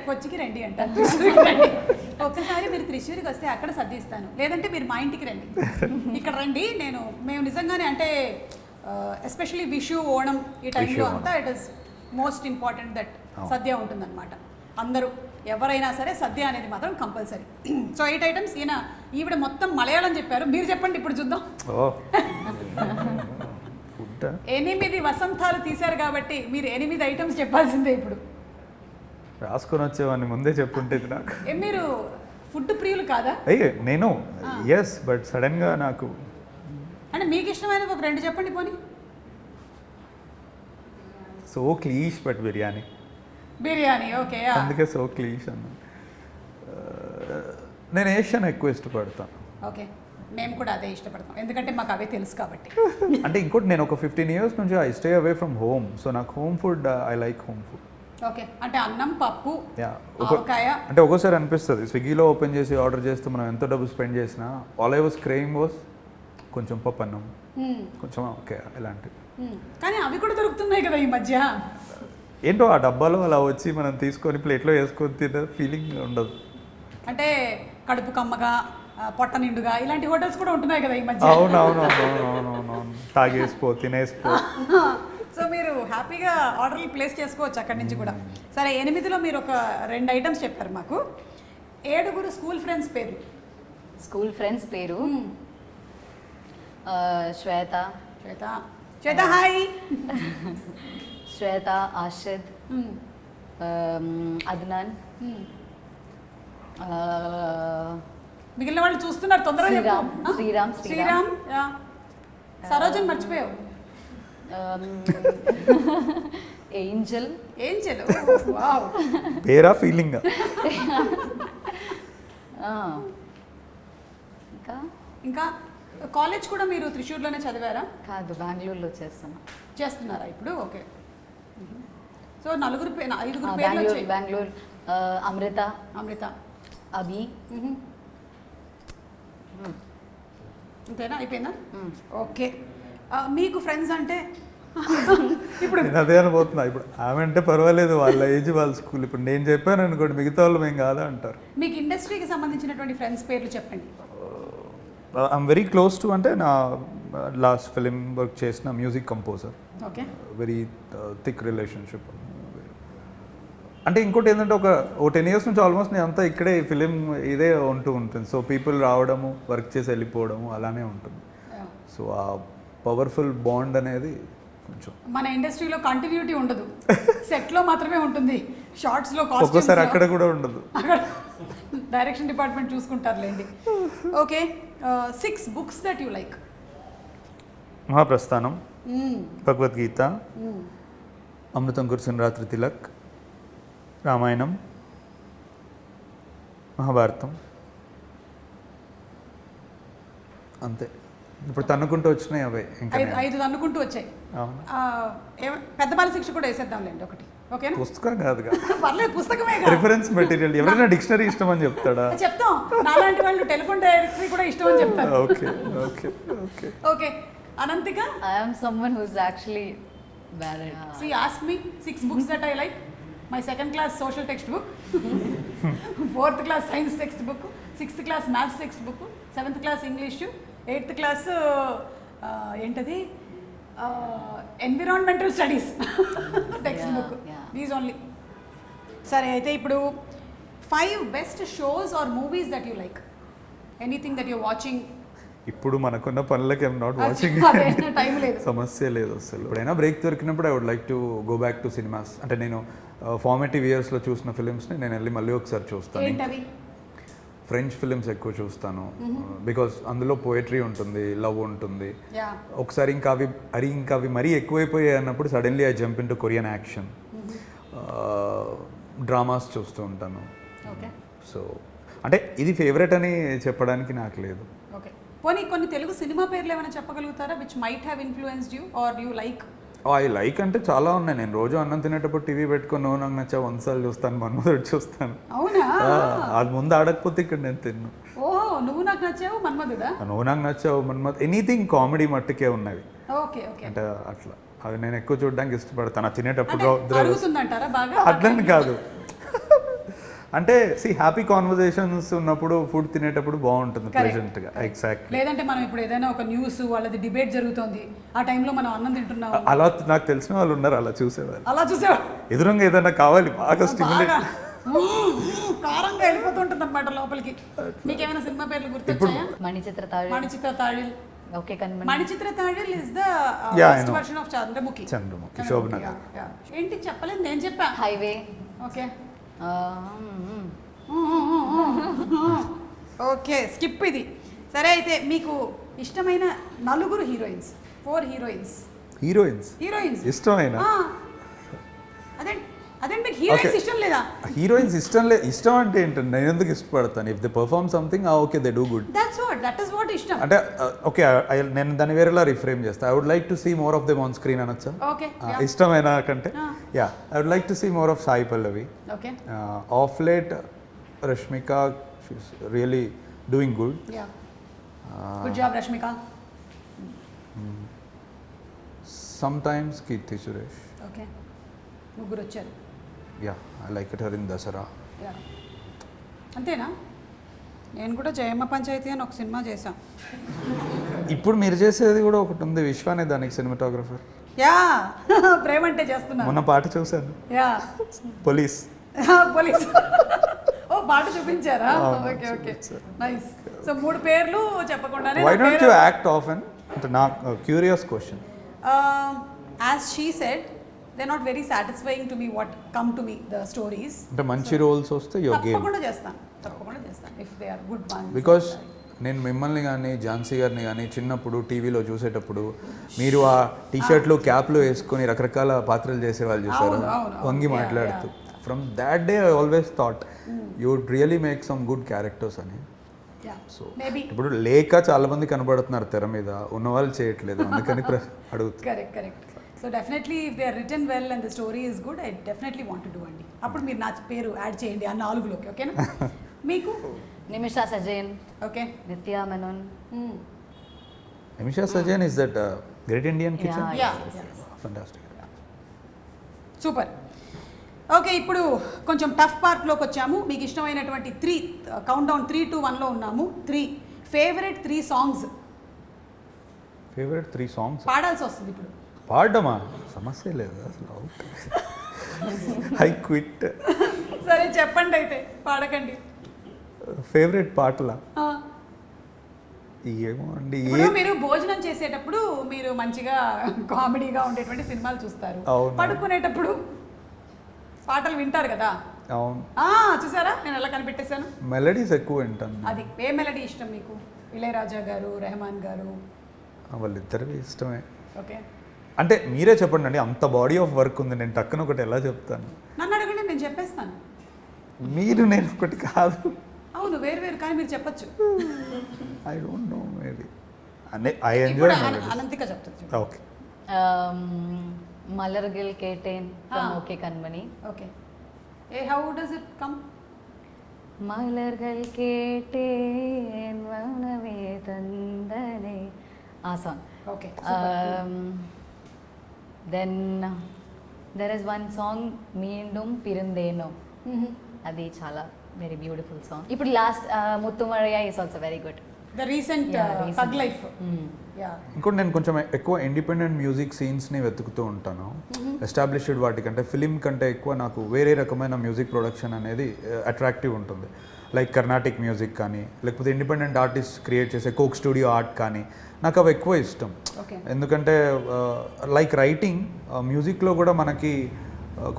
కొచ్చికి రండి అంట. ఒక్కసారి మీరు త్రిశూరికి వస్తే అక్కడ సర్దిస్తాను, లేదంటే మీరు మా ఇంటికి రండి. ఇక్కడ రండి, మేము నిజంగానే అంటే ఎస్పెషలీ విషు, ఓణం ఈ టైంలో అంతా it is most important that sadya ఉంటుందన్నమాట. అందరూ ఎవరైనా సరే సద్య అనేది మాత్రం కంపల్సరీ. So 8 items. ఈవిడ మొత్తం మలయాళం చెప్పారు, మీరు చెప్పండి ఇప్పుడు చూద్దాం. 8 వసంతాలు తీశారు కాబట్టి మీరు 8 ఐటమ్స్ చెప్పాల్సిందే ఇప్పుడు. రాసుకొని వచ్చేవాడిని ముందే చెప్పుంటే నాకు. మీరు ఫుడ్ ప్రియులు కాదా? నేను ఎస్, బట్ సడన్ గా నాకు అంటే మీకు ఇష్టమైన ఒక 2 చెప్పండి పోనీ. So క్లీష్, but biryani. ఓకే, అందుకే సో క్లీష్ అన్న. నేను ఏషియన్ ఎక్కువ ఇష్టపడతాను. ఓకే, మేము కూడా అదే ఇష్టపడతాం, ఎందుకంటే మాకు అవే తెలుసు కాబట్టి. అంటే ఇంకోటి, నేను ఒక 15 years నుంచి I stay away from home, so నాకు home food, I like home food. Okay, అంటే అన్నం, పప్పు, ఆవకాయ. అంటే ఒక్కోసారి అనిపిస్తుంది స్విగ్గీలో ఓపెన్ చేసి ఆర్డర్ చేస్తే మనం ఎంత డబ్బు స్పెండ్ చేసినా all I was craving was కొంచెం పప్పు అన్నం, కొంచెం ఆవకాయ ఇలాంటివి. కానీ అవి కూడా దొరుకుతున్నాయి కదా ఈ మధ్య. ఏంటో ఆ డబ్బాలో అలా వచ్చి మనం తీసుకొని ప్లేట్లో వేసుకొని తినే ఫీలింగ్ ఉండదు. అంటే కడుపు కమ్మగా, పొట్ట నిండుగా ఇలాంటి హోటల్స్ కూడా ఉంటున్నాయి కదా ఈ మధ్య. అవునవునవునవునవును, తాగేసిపో, తినేసిపో. సో మీరు హ్యాపీగా ఆర్డర్లు ప్లేస్ చేసుకోవచ్చు అక్కడి నుంచి కూడా. సరే, 8లో మీరు ఒక 2 ఐటమ్స్ చెప్పారు మాకు. 7 స్కూల్ ఫ్రెండ్స్ పేరు. శ్వేత, హాయ్. శ్వేత, ఆషద్, అద్నాన్, మిగిలిన వాళ్ళు చూస్తున్నారు, తొందరగా. శ్రీరామ్, సరోజన్ మర్చిపోయావు. ఏంజల్. వావ్, పేరా ఫీలింగ్. ఇంకా కాలేజ్ కూడా మీరు త్రిశూర్లోనే చదివారా? కాదు, బెంగళూరులో చేస్తున్నా. చేస్తున్నారా ఇప్పుడు? ఓకే. సో ఐదుగురు పేర్లు బెంగళూరు వచ్చాయి. బెంగళూరు అమృత, అభి. అంతేనా? అయిపోయిందా? ఓకే. మీకు ఫ్రెండ్స్ అంటే ఇప్పుడు నేను అదే అనుకుంటున్నా. ఇప్పుడు ఆమె అంటే పర్వాలేదు, వాళ్ళ ఏజ్ వాళ్ళ స్కూల్. ఇప్పుడు నేను చెప్పాను అనుకోండి, మిగతా వాళ్ళు మేము కాదా అంటారు. మీకు ఇండస్ట్రీకి సంబంధించినటువంటి ఫ్రెండ్స్ పేర్లు చెప్పండి. ఐఎమ్ వెరీ క్లోజ్ టు, అంటే నా లాస్ట్ ఫిలిం వర్క్ చేసిన music composer. Okay. Very thick relationship. అంటే ఇంకోటి ఏంటంటే ఒక 10 years నుంచి ఆల్మోస్ట్ నేను అంతా ఇక్కడే ఫిలిం ఇదే ఉంటూ ఉంటుంది. సో పీపుల్ రావడము, వర్క్ చేసి వెళ్ళిపోవడము అలానే ఉంటుంది. సో ఆ పవర్ఫుల్ బాండ్ అనేది కొంచెం మన ఇండస్ట్రీలో కంటిన్యూటీ ఉండదు, సెట్లో మాత్రమే ఉంటుంది. షార్ట్స్లో ఒక్కోసారి అక్కడ కూడా ఉండదు. అక్కడ డైరెక్షన్ డిపార్ట్మెంట్ చూసుకుంటారులేండి. Okay. 6 books that you like. Mahaprasthanam, Bhagavad Gita, Amrutham Kurisina Ratri Tilak, Ramayanam, Mahabharatam, అంతే. ఇప్పుడు తన్నుకుంటూ వచ్చినాయి అవే. ఇంకా 5 అనుకుంటూ వచ్చాయి. అవును. పెద్ద బాల శిక్ష కూడా వేసేద్దాంలేండి ఒకటి. ఓకేనా? పుస్తకం కాదుగా, పర్లేదు, పుస్తకమే రిఫరెన్స్ మెటీరియల్. ఎవరైనా డిక్షనరీ ఇష్టం అని చెప్తాడా? చెప్తాం. నాలాంటి వాళ్ళు టెలిఫోన్ డైరెక్టరీ కూడా ఇష్టం అని చెప్తారు. Okay okay okay okay. Ananthika, I am someone who's actually bad at. see ask me 6 books that I like. My 2nd class social textbook, 4th class science textbook, 6th class maths textbook, 7th class English, 8th class ఏంటది environmental studies text book. These only. సరే, అయితే ఇప్పుడు 5 best shows or movies that you like. Anything that you're watching. ఇప్పుడు మనకున్న పనులకి I'm not watching. Time లేదు, సమస్య లేదు అసలు. ఎప్పుడైనా బ్రేక్ దొరికినప్పుడు I would like to go back to cinemas. అంటే నేను ఫార్మేటివ్ ఇయర్స్లో చూసిన ఫిలిమ్స్ని నేను వెళ్ళి మళ్ళీ ఒకసారి చూస్తాను. ఏంటవి? ఫ్రెంచ్ ఫిలిమ్స్ ఎక్కువ చూస్తాను, బికాస్ అందులో పోయట్రీ ఉంటుంది, లవ్ ఉంటుంది. ఒకసారి ఇంకా అవి మరీ ఎక్కువైపోయాయి అన్నప్పుడు suddenly I jump in to Korean action. Dramas చూస్తూ ఉంటాను. సో అంటే ఇది ఫేవరెట్ అని చెప్పడానికి నాకు లేదు. ఓకే. పోనీ కొన్ని తెలుగు సినిమా పేర్లు ఏమైనా చెప్పగలుగుతారా which might have influenced you or you like? I like అంటే చాలా ఉన్నాయి. నేను రోజు అన్నం తినేటప్పుడు టీవీ పెట్టుకొని నువ్వు నాకు నచ్చా 100 సార్లు చూస్తాను, మన్మధుడు చూస్తాను. అవునా? అది ముందు ఆడకపోతే ఇక్కడ నేను తిన్ను. ఓహో, నువ్వు నాకు నచ్చావు, మన్మధుడా? నువ్వు నాకు నచ్చావు, మన్మధ్, ఎనీథింగ్ కామెడీ మట్టుకే ఉన్నవి. Okay okay. అంటే అట్లా అవి నేను ఎక్కువ చూడడానికి ఇష్టపడతాను. తినేటప్పుడు అరుగుతుందంటారా బాగా? అట్లని కాదు, అంటే హ్యాపీ కాన్వర్జేషన్స్ ఉన్నప్పుడు ఫుడ్ తినేటప్పుడు బాగుంటుంది, ప్లెజెంట్ గా. ఎగ్జాక్ట్లీ. లేదంటే మనం ఇప్పుడు ఏదైనా ఒక న్యూస్ వాళ్ళది డిబేట్ జరుగుతోంది, ఆ టైంలో మనం అన్నం తింటున్నాం, అలా నాకు తెలిసిన వాళ్ళు ఉన్నారు, అలా చూసేవాళ్ళు. అలా చూసేవాళ్ళు. ఎదురుగా ఏదైనా కావాలి బాగా స్టిమ్యులేట్, కారంగా వెళ్ళిపోతుంటుంది అనమాట లోపలికి. మీకేమైనా సినిమా పేర్లు గుర్తొచ్చాయా? Manichitrathazhu. Okay. Manichitrathazhu is the first version of Chandramukhi. శోభనగర్. ఏంటి చెప్పలేదు, నేను చెప్పా. హైవే. ఓకే ఓకే, స్కిప్ ఇది. సరే, అయితే మీకు ఇష్టమైన 4 హీరోయిన్స్, 4 హీరోయిన్స్ ఇష్టమైన? అదే మీకు హీరోయిన్స్ ఇష్టం లేదా? హీరోయిన్స్ ఇష్టం అంటే ఏంటంటే నేను ఎందుకు ఇష్టపడతాను? If they perform something okay, they do good, that is what ఇష్టం. అంటే ఓకే, నేను దాన్ని వేరేలా రిఫ్రేమ్ చేస్తాను. I would like to see more of them on screen అనొచ్చా? ఓకే. ఇష్టమైన కంటే I would like to see more of Sai Pallavi. Okay. Of late Rashmika, she's really doing good. Good job Rashmika. Sometimes Keerthy Suresh. Okay, ముగ్గురు వచ్చారు. I like it her in Dasara. అంతేనా? నేను కూడా జయమ్మ పంచాయతీ అని ఒక సినిమా చేశాం. ఇప్పుడు మీరు చేసేది కూడా ఒకటి ఉంది, విశ్వానే దానికి సినిమాటోగ్రఫర్. ప్రేమ అంటే చేస్తున్నా. మొన్న పాట చూశాను, పోలీస్. ఓ, పాట చూపించారా? Okay okay, nice. సో 3 పేర్లు చెప్పకుండానే. Why don't you act often? అంటే నా curious question. As she said, they not very satisfying to me what come to me the stories. అంటే మంచి రోల్స్ వస్తే యువర్ గేమ్. తప్పకుండా చేస్తాను if they are good ones. Because నేను మిమ్మల్ని కానీ ఝాన్సీ గారిని కానీ చిన్నప్పుడు టీవీలో చూసేటప్పుడు మీరు ఆ టీషర్ట్లు క్యాప్లు వేసుకొని రకరకాల పాత్రలు చేసేవాళ్ళు చూసారు, వంగి మాట్లాడుతూ. From that day I always thought you would really make some good characters అని. యా సో మేబీ ఇప్పుడు లేక చాలా మంది కనబడుతున్నారు తెర మీద, ఉన్న వాళ్ళు చేయట్లేదు, అందుకని అడుగుతారు. Correct so definitely if they are return well and the story is good I definitely want to do అండి. అప్పుడు మీరు నా పేరు యాడ్ చేయండి ఆ 4లోకి, ఓకేనా? మీకు Nimisha Sajayan, okay. Nithya Menon. Nimisha Sajayan is that great Indian kitchen. Yeah fantastic. Super. Okay, ఇప్పుడు కొంచెం టఫ్ పార్ట్లోకి వచ్చాము. మీకు ఇష్టమైనటువంటి 3 కౌంట్ డౌన్ 3 to 1లో ఉన్నాము. 3 ఫేవరెట్ 3 సాంగ్స్ ఫేవరెట్ 3 సాంగ్స్ పాడాల్సి వస్తుంది ఇప్పుడు. పాడమా? సమస్య లేదు అసలు. I quit. సరే చెప్పండి అయితే, పాడకండి. ఫేవరెట్ పాటలా? ఆ, ఏమో అండి. ఇప్పుడు మీరు భోజనం చేసేటప్పుడు మీరు మంచిగా కామెడీగా ఉండేటువంటి సినిమాలు చూస్తారు, అవును. పడుకునేటప్పుడు పాటలు వింటారు కదా. అవును. చూసారా నేను ఎలా కనిపెట్టేశాను? మెలడీస్ ఎక్కువ వింటాను. అది ఏ మెలడీ ఇష్టం మీకు? ఇళయరాజా గారు, రెహమాన్ గారు? వాళ్ళిద్దరివి ఇష్టమే. ఓకే, అంటే మీరే చెప్పండి అండి, అంత బాడీ ఆఫ్ వర్క్ ఉంది, నేను టక్కున ఒకటి ఎలా చెప్తాను? నన్ను అడగండి, నేను చెప్పేస్తాను. మీరు నేను ఒకటి కాదు. అవును, వేరు కానీ మీరు చెప్పచ్చు. I don't know, maybe I enjoy melodies. Ananthika చెప్తుంది. Okay. Malargal Kettaen from OK Kanmani. Okay, how does it come? Malargal Kettaen మౌనమే తందనే, ఆ song. Okay, then there is one song Meendum Pirandheno, అది చాలా వెరీ బ్యూటిఫుల్ సాంగ్. ఇప్పుడు last Muthu Mazhai is also very good. The recent Thug Life. Yeah, ఇంకోటి నేను కొంచెం ఎక్కువ ఇండిపెండెంట్ మ్యూజిక్ సీన్స్ని వెతుకుతూ ఉంటాను. ఎస్టాబ్లిష్డ్ వాటికంటే ఫిలిం కంటే ఎక్కువ నాకు వేరే రకమైన మ్యూజిక్ ప్రొడక్షన్ అనేది అట్రాక్టివ్ ఉంటుంది. లైక్ కర్ణాటిక్ మ్యూజిక్ కానీ, లేకపోతే ఇండిపెండెంట్ ఆర్టిస్ట్ క్రియేట్ చేసే కోక్ స్టూడియో ఆర్ట్ కానీ, నాకు అవి ఎక్కువ ఇష్టం. ఓకే, ఎందుకంటే లైక్ రైటింగ్, మ్యూజిక్లో కూడా మనకి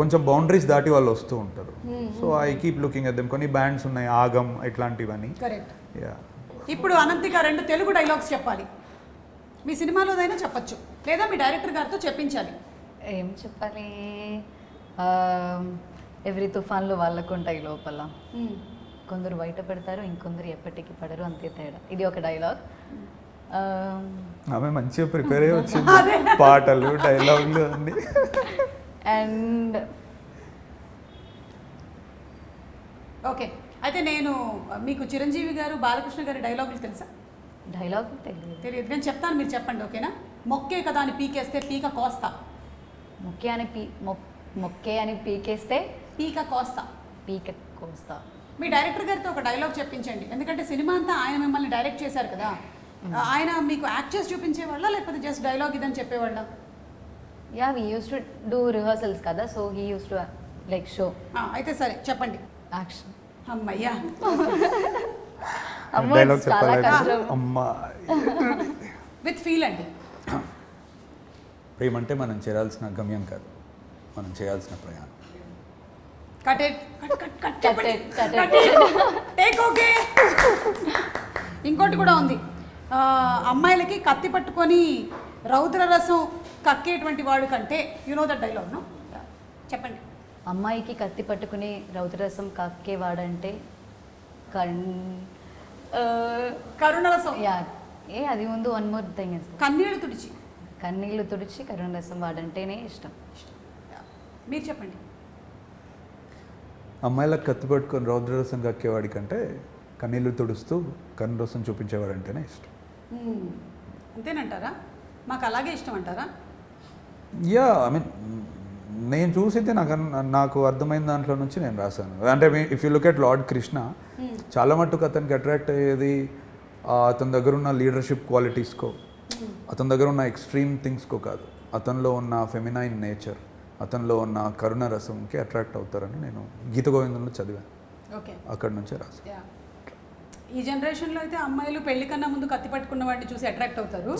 కొంచెం బౌండరీస్ దాటి వాళ్ళు వస్తూ ఉంటారు. So I keep looking at them. కొన్ని బ్యాండ్స్ ఉన్నాయి, ఆగం ఇట్లాంటివన్నీ. కరెక్ట్. యా. ఇప్పుడు అనంతిక 2 తెలుగు డైలాగ్స్ చెప్పాలి. మీ సినిమాలోదైనా చెప్పచ్చు, లేదా మీ డైరెక్టర్ గారితో చెప్పించాలి. ఏం చెప్పాలి? ఎవ్రీ తుఫాన్లో వాళ్ళకు ఉంటాయి లోపల, కొందరు బయట పెడతారు, ఇంకొందరు ఎప్పటికీ పడరు, అంతే తేడా. ఇది ఒక డైలాగ్. ఆమె మంచిగా ప్రిపేర్ అయ్యి వచ్చింది, పాటలు డైలాగులు అన్నీ. అండ్ ఓకే, అయితే నేను మీకు చిరంజీవి గారు, బాలకృష్ణ గారి డైలాగులు తెలుసా? డైలాగ్ తెలియదు. తెలియదు, నేను చెప్తాను, మీరు చెప్పండి, ఓకేనా? మొక్కే కదా అని పీకేస్తే పీక కోస్తా. మొక్కే అని పీకేస్తే పీక కోస్తా. పీక కోస్తా. మీ డైరెక్టర్ గారితో ఒక డైలాగ్ చెప్పించండి, ఎందుకంటే సినిమా అంతా ఆయన మిమ్మల్ని డైరెక్ట్ చేశారు కదా. ఆయన మీకు యాక్ట్ చేసి చూపించేవాళ్ళ, లేకపోతే జస్ట్ డైలాగ్ ఇదని చెప్పేవాళ్ళ? Yeah, we use to do rehearsals కదా, so he use to like show. అయితే సరే చెప్పండి. యాక్షన్. అమ్మయ్యా, డైలాగ్ చాలా చెప్పాలి. కష్టం. అమ్మా, విత్ ఫీల్ అండి. ప్రేమ అంటే మనం చేరాల్సిన గమ్యం కాదు, మనం చేయాల్సిన ప్రయాణం. Take okay. ఇంకోటి కూడా ఉంది, అమ్మాయిలకి కత్తి పట్టుకొని రౌద్ర రసం కక్కేటువంటి వాడు కంటే, you know that dialogue no? చెప్పండి. అమ్మాయికి కత్తి పట్టుకుని రౌద్రరసం కక్కేవాడంటే కరుణరసం. యా, అది ముందు వన్ మోర్ థింగ్ ఇస్ కన్నీళ్ళు తుడిచి. కన్నీళ్ళు తుడిచి కరుణరసం వాడంటేనే ఇష్టం. మీరు చెప్పండి. అమ్మాయిలకు కత్తి పట్టుకొని రౌద్రరసం కక్కేవాడి కంటే కన్నీళ్ళు తుడుస్తూ కన్నురసం చూపించేవాడంటేనే ఇష్టం. అంతేనంటారా? మాకు అలాగే ఇష్టం అంటారా? యా, ఐ మీన్ నేను చూసితే నాకు అర్థమైన దాంట్లో నుంచి నేను రాశాను. అంటే if you look at lord Krishna, చాలా మట్టుకు అతనికి అట్రాక్ట్ అయ్యేది అతని దగ్గర ఉన్న లీడర్షిప్ క్వాలిటీస్కో, అతని దగ్గర ఉన్న ఎక్స్ట్రీమ్ థింగ్స్కో కాదు, అతనిలో ఉన్న ఫెమినైన్ నేచర్, అతనిలో ఉన్న కరుణ రసంకి అట్రాక్ట్ అవుతారని నేను గీత గోవిందంలో చదివాను. ఓకే, అక్కడి నుంచే రాశాను. ఈ జనరేషన్లో అయితే అమ్మాయిలు పెళ్లి కన్నా ముందు కత్తి పట్టుకున్న వాడిని చూసి అట్రాక్ట్ అవుతారు.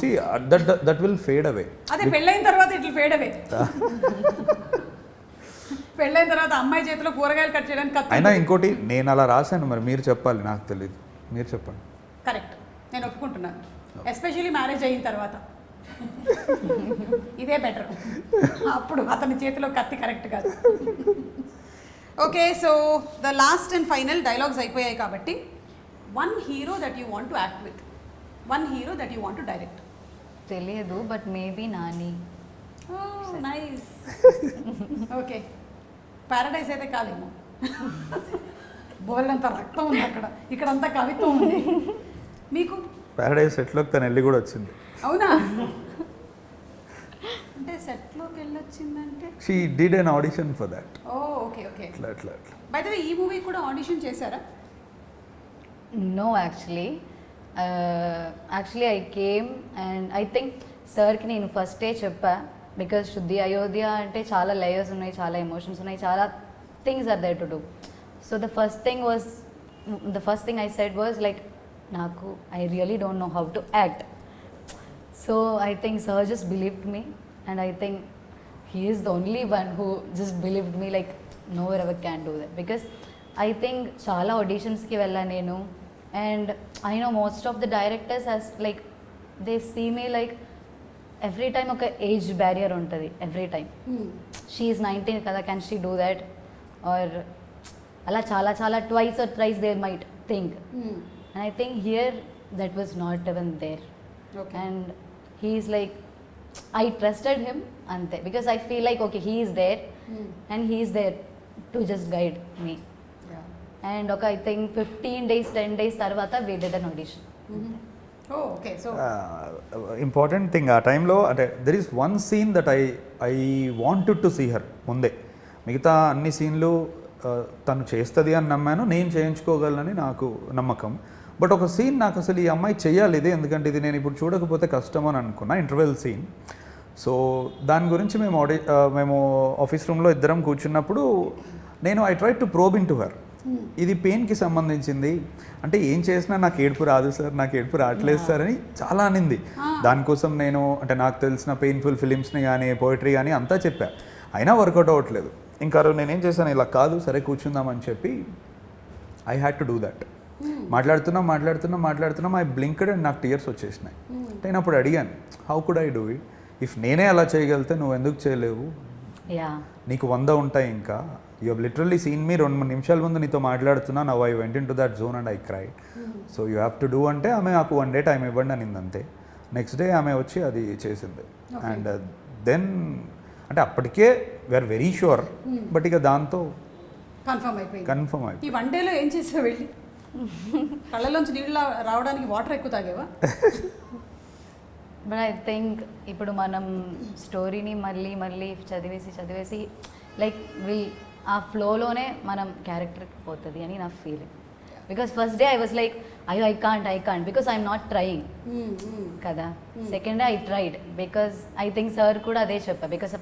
దట్ విల్ ఫేడ్ అవే. అదే పెళ్ళైన తర్వాత ఇట్లా ఫేడ్ అవే. పెళ్ళైన తర్వాత అమ్మాయి చేతిలో కూరగాయలు కట్ చేయడానికి కత్తి. అయినా ఇంకోటి నేను అలా రాశాను, మరి మీరు చెప్పాలి, నాకు తెలియదు, మీరు చెప్పండి. కరెక్ట్, నేను ఒప్పుకుంటున్నాను. ఎస్పెషల్లీ మ్యారేజ్ అయిన తర్వాత ఇదే బెటర్. అప్పుడు అతని చేతిలో కత్తి కరెక్ట్ కాదు. Okay, so the last and final dialogues అయిపోయాయి కాబట్టి one hero that you want to act with, one hero that you want to direct. తెలియదు, but maybe Nani. Nice. Okay, Paradise అయితే కాదేమో. బోల్డంత రక్తం ఉంది అక్కడ, ఇక్కడంతా కవిత్వం ఉంది. మీకు ప్యారడైజ్ సెట్లోకి తను వెళ్ళి కూడా వచ్చింది. అవునా? అంటే సెట్లోకి వెళ్ళొచ్చిందంటే she did an audition for that. Oh okay okay. అట్లా అట్లా అట్లా. బై ద వే ఈ మూవీ కూడా ఆడిషన్ చేశారా? No, actually I came and I think సార్కి నేను ఫస్టే చెప్పా, బికాజ్ శుద్ధి అయోధ్య అంటే చాలా లేయర్స్ ఉన్నాయి, చాలా ఎమోషన్స్ ఉన్నాయి, చాలా things are there to do. So the first thing I said was like, నాకు I really don't know how to act. So I think sir just believed me and I think he is the only one who just believed me like no one ever can do that, because I think చాలా auditions-కి వెళ్ళాను నేను, and I know most of the directors as like they see me like every time ఒక age barrier ఉంటుంది, every time she is 19 కదా, can she do that, or అలా చాలా చాలా twice or thrice they might think. And I think here that was not even there. And he is like, I trusted him ante, because I feel like okay, he is there and he is there to just guide me. And okay, I think 15 days 10 days tarvata we did an audition. Oh okay, so important thing ఆ టైంలో అంటే there is one scene that I wanted to see her ముందే. మిగతా అన్ని సీన్లు తను చేస్తుంది అని నమ్మాను, నేను చేయించుకోగలనని నాకు నమ్మకం. బట్ ఒక సీన్ నాకు అసలు ఈ అమ్మాయి చేయాలి ఇది, ఎందుకంటే ఇది నేను ఇప్పుడు చూడకపోతే కష్టం అని అనుకున్నా, ఇంటర్వెల్ సీన్. సో దాని గురించి మేము ఆఫీస్ రూమ్లో ఇద్దరం కూర్చున్నప్పుడు నేను I try to probe in to her. ఇది పెయిన్కి సంబంధించింది అంటే ఏం చేసినా నాకు ఏడుపు రాదు సార్, నాకు ఏడుపు రావట్లేదు సార్ అని చాలా అనింది. దానికోసం నేను అంటే నాకు తెలిసిన పెయిన్ఫుల్ ఫిలిమ్స్ని కానీ పోయిటరీ కానీ అంతా చెప్పా, అయినా వర్కౌట్ అవ్వట్లేదు. ఇంకా నేనేం చేశాను, ఇలా కాదు సరే కూర్చుందామని చెప్పి I had to do that. మాట్లాడుతున్నా ఐ బ్లింక్డ్ అండ్ నాకు టీయర్స్ వచ్చేసినాయి. నేను అప్పుడు అడిగాను, how could I do it, if నేనే అలా చేయగలితే నువ్వు ఎందుకు చేయలేవు, నీకు 100 ఉంటాయి. ఇంకా యూ హెవ్ లిటరల్లీ సీన్ మీ 2-3 నిమిషాల ముందు నీతో మాట్లాడుతున్నా, now I went in to that zone and I cry. So you have to do అంటే ఆమె నాకు 1 డే టైం ఇవ్వండి అనింది అంతే. నెక్స్ట్ డే ఆమె వచ్చి అది చేసింది. అండ్ దెన్ అంటే అప్పటికే వీఆర్ వెరీ షూర్, బట్ ఇక దాంతో కన్ఫర్మ్ అయిపోయింది. ఈ 1 డేలో ఏం చేసావు వెళ్ళి? కళ్ళలోంచి నీళ్ళు రావడానికి వాటర్ ఎక్కువ తాగేవా? బట్ ఐ థింక్ ఇప్పుడు మనం స్టోరీని మళ్ళీ చదివేసి లైక్ ఆ ఫ్లోలోనే మనం క్యారెక్టర్కి పోతుంది అని నా feeling. Because first day I was like I can't because I'm not trying కదా. Second day I tried because I think sir కూడా అదే చెప్పా, because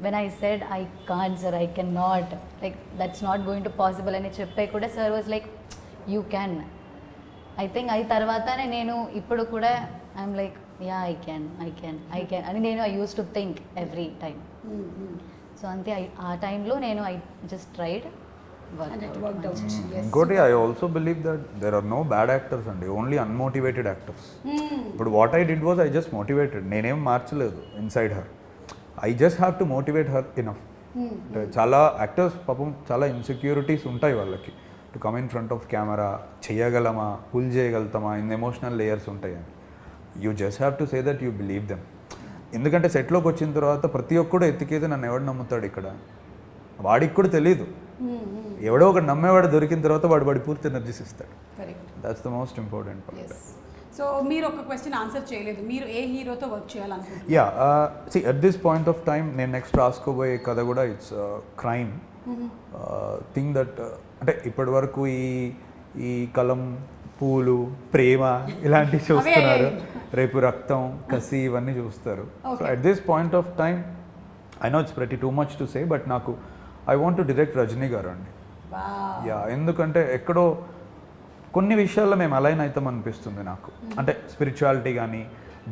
when I said I can't sir, I cannot, like that's not going to possible అని చెప్పే కూడా sir was like you can. I think అది తర్వాతనే నేను ఇప్పుడు కూడా I'm like yeah I can అని నేను I used to think every time. So అంతే ఆ టైంలో నేను ఐ జస్ట్ ట్రైడ్. ఇంకోటి I also believe that there are no bad actors అండి, ఓన్లీ అన్మోటివేటెడ్ యాక్టర్స్. ఇప్పుడు what I did was I just motivated, నేనేం మార్చలేదు inside her. I just have to motivate her enough. అంటే చాలా actors పాపం చాలా insecurities ఉంటాయి వాళ్ళకి, to come in front of camera చేయగలమా, పుల్ చేయగలుగుతామా, ఇన్ ఎమోషనల్ లేయర్స్ ఉంటాయి అని. You just have to say that you believe them. ఎందుకంటే సెట్లోకి వచ్చిన తర్వాత ప్రతి ఒక్కడు ఎత్తికేది నన్ను ఎవడు నమ్ముతాడు ఇక్కడ, వాడికి కూడా తెలీదు. ఎవడో ఒకటి నమ్మేవాడు దొరికిన తర్వాత వాడి పూర్తి ఎనర్జీస్ ఇస్తాడు. That's the most important part. So మీరు ఒక క్వశ్చన్ ఆన్సర్ చేయలేదు, మీరు ఏ హీరోతో వర్క్ చేయాలనుకుంటున్నారు? Yeah see at this point of time నేను నెక్స్ట్ రాసుకోబోయే కథ కూడా ఇట్స్ క్రైమ్ థింగ్ దట్ అంటే ఇప్పటి వరకు ఈ కలం, పూలు, ప్రేమ ఇలాంటివి చూస్తున్నారు, రేపు రక్తం, కసి ఇవన్నీ చూస్తారు. So at this point of time I know it's pretty too much to say, but నాకు I want to direct Rajini garu అండి. యా, ఎందుకంటే ఎక్కడో కొన్ని విషయాల్లో మేము అలైన్ అవుతాం అనిపిస్తుంది నాకు. అంటే స్పిరిచువాలిటీ కానీ,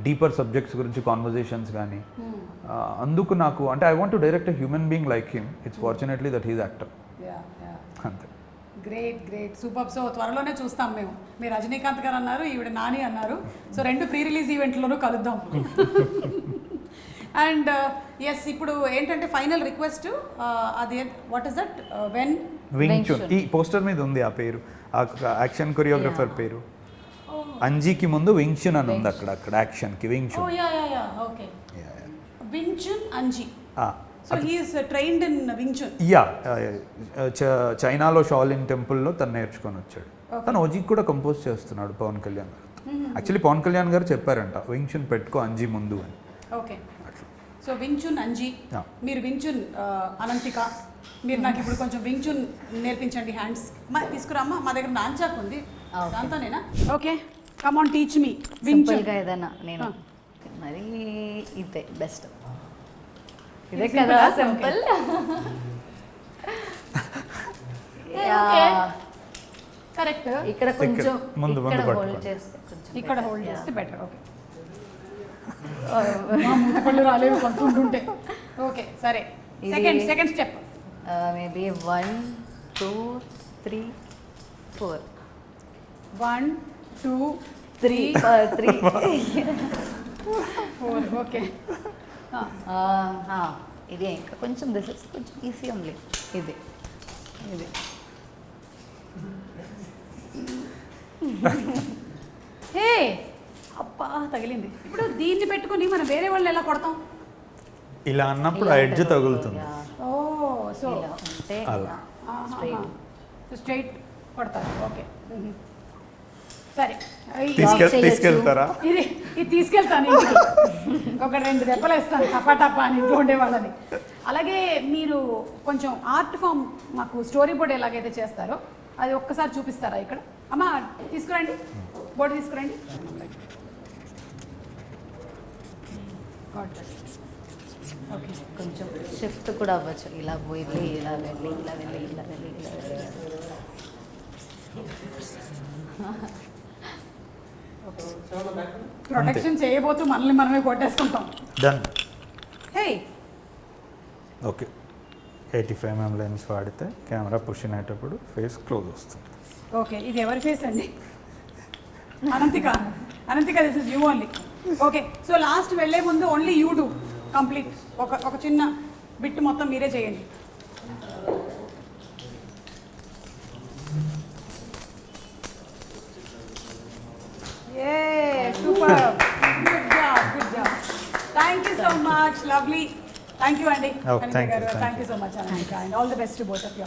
డీపర్ సబ్జెక్ట్స్ గురించి కాన్వర్జేషన్స్ కానీ, అందుకు నాకు అంటే I want to direct a human being like him. It's fortunately that he's actor. అంతే. Great super. సో త్వరలోనే చూస్తాం మేము. మీరు రజనీకాంత్ గారు అన్నారు, ఈవిడ నాని అన్నారు. సో 2 ప్రీ రిలీజ్ ఈవెంట్లోనూ కలుద్దాం. అండ్ ఎస్ ఇప్పుడు ఏంటంటే ఫైనల్ రిక్వెస్ట్ అది what is that when Wing Chun ఈ పోస్టర్ మీద ఉంది ఆ పేరు, ఆ యాక్షన్ కొరియోగ్రఫర్ పేరు. అంజీకి ముందు వింగ్ చున్ అని ఉంది అక్కడ యాక్షన్కి Wing oh Chun. Yeah okay Wing Anji. So he is trained in Wing Chun. Yeah చైనాలో షాలిన్ టెంపుల్లో తను నేర్చుకొని వచ్చాడు. తను ఓజీకి కూడా కంపోజ్ చేస్తున్నాడు పవన్ కళ్యాణ్ గారు. యాక్చువల్లీ పవన్ కళ్యాణ్ గారు చెప్పారంట వింగ్ చున్ పెట్టుకో అంజీ ముందు అని. Okay so wing Anji, Yeah. మీరు వింగ్ అనంతిక, మీరు నాకు ఇప్పుడు కొంచెం వింగ్ నేర్పించండి హ్యాండ్స్. తీసుకురామ్మా, మా దగ్గర నాంచాక్ ఉంది Okay. దాంతోనేనా? Okay come on teach me Wing సింపుల్గా ఏదైనా నేను మరి ఇదే బెస్ట్. ఇదే ఇది కదా simple ఆ? సింపుల్. కరెక్ట్. ఇక్కడ కొంచెం ముందు ఇక్కడ హోల్డ్ పట్టుకోండి. చేస్తే కొంచెం ఇక్కడ better. Hold Yeah. చేస్తే బెటర్. ఓకే పళ్ళు రాలేవు కొంత ఉంటుంటే. ఓకే సరే, ఇది- సెకండ్ స్టెప్. Maybe 1 2 3 4 1 2 3 3 4 okay. ఇది ఇంకా కొంచెం దిస్ ఇస్ కొంచెం ఈజీ ఓన్లీ. ఇది ఇది హే అబ్బా తగిలింది. ఇప్పుడు దీన్ని పెట్టుకుని మనం వేరే వాళ్ళు ఎలా కొడతాం? ఇలా అన్నప్పుడు ఇలా ఆ ఎడ్జ్ ఉంటుంది. తగులుతుంది. Yeah. ఓ సో ఇలా ఉంటే అలా. straight. స్ట్రైట్ కొడతారు. ఓకే సరే. చేయొచ్చు. తీసుకెళ్తారా? ఇది తీసుకెళ్తాను ఇంటికి. ఒక 2 దెబ్బలు వేస్తాను టపా అని ఇంట్లో ఉండేవాళ్ళని. అలాగే మీరు కొంచెం ఆర్ట్ ఫామ్ మాకు స్టోరీ బోర్డ్ ఎలాగైతే చేస్తారో అది ఒక్కసారి చూపిస్తారా ఇక్కడ? అమ్మా తీసుకురండి, బోర్డు తీసుకురండి. ఓకే కొంచెం షిఫ్ట్ కూడా అవ్వచ్చు. ఇలా వెళ్ళి ఇలా వెళ్ళి ఇలా వెళ్ళి ఇలా వెళ్ళి ఇలా వెళ్ళి. ప్రొటెక్షన్ చేయబోతూ మనల్ని మనమే కొట్టేసుకుంటాం. డన్. హే ఓకే 85mm లెన్స్ వాడితే కెమెరా పుష్ అయ్యేటప్పుడు ఫేస్ క్లోజ్ వస్తుంది. ఓకే ఇది ఎవరి ఫేస్ అండి? Ananthika this is you only. Okay so last వెళ్ళే ముందు ఓన్లీ యూ డూ కంప్లీట్. ఒక చిన్న బిట్ మొత్తం మీరే చేయండి. ఏ super, good job. Thank you so much, lovely. Thank you అండి Oh, thank you, thank thank you so much Ananthika, and all the best to both of you.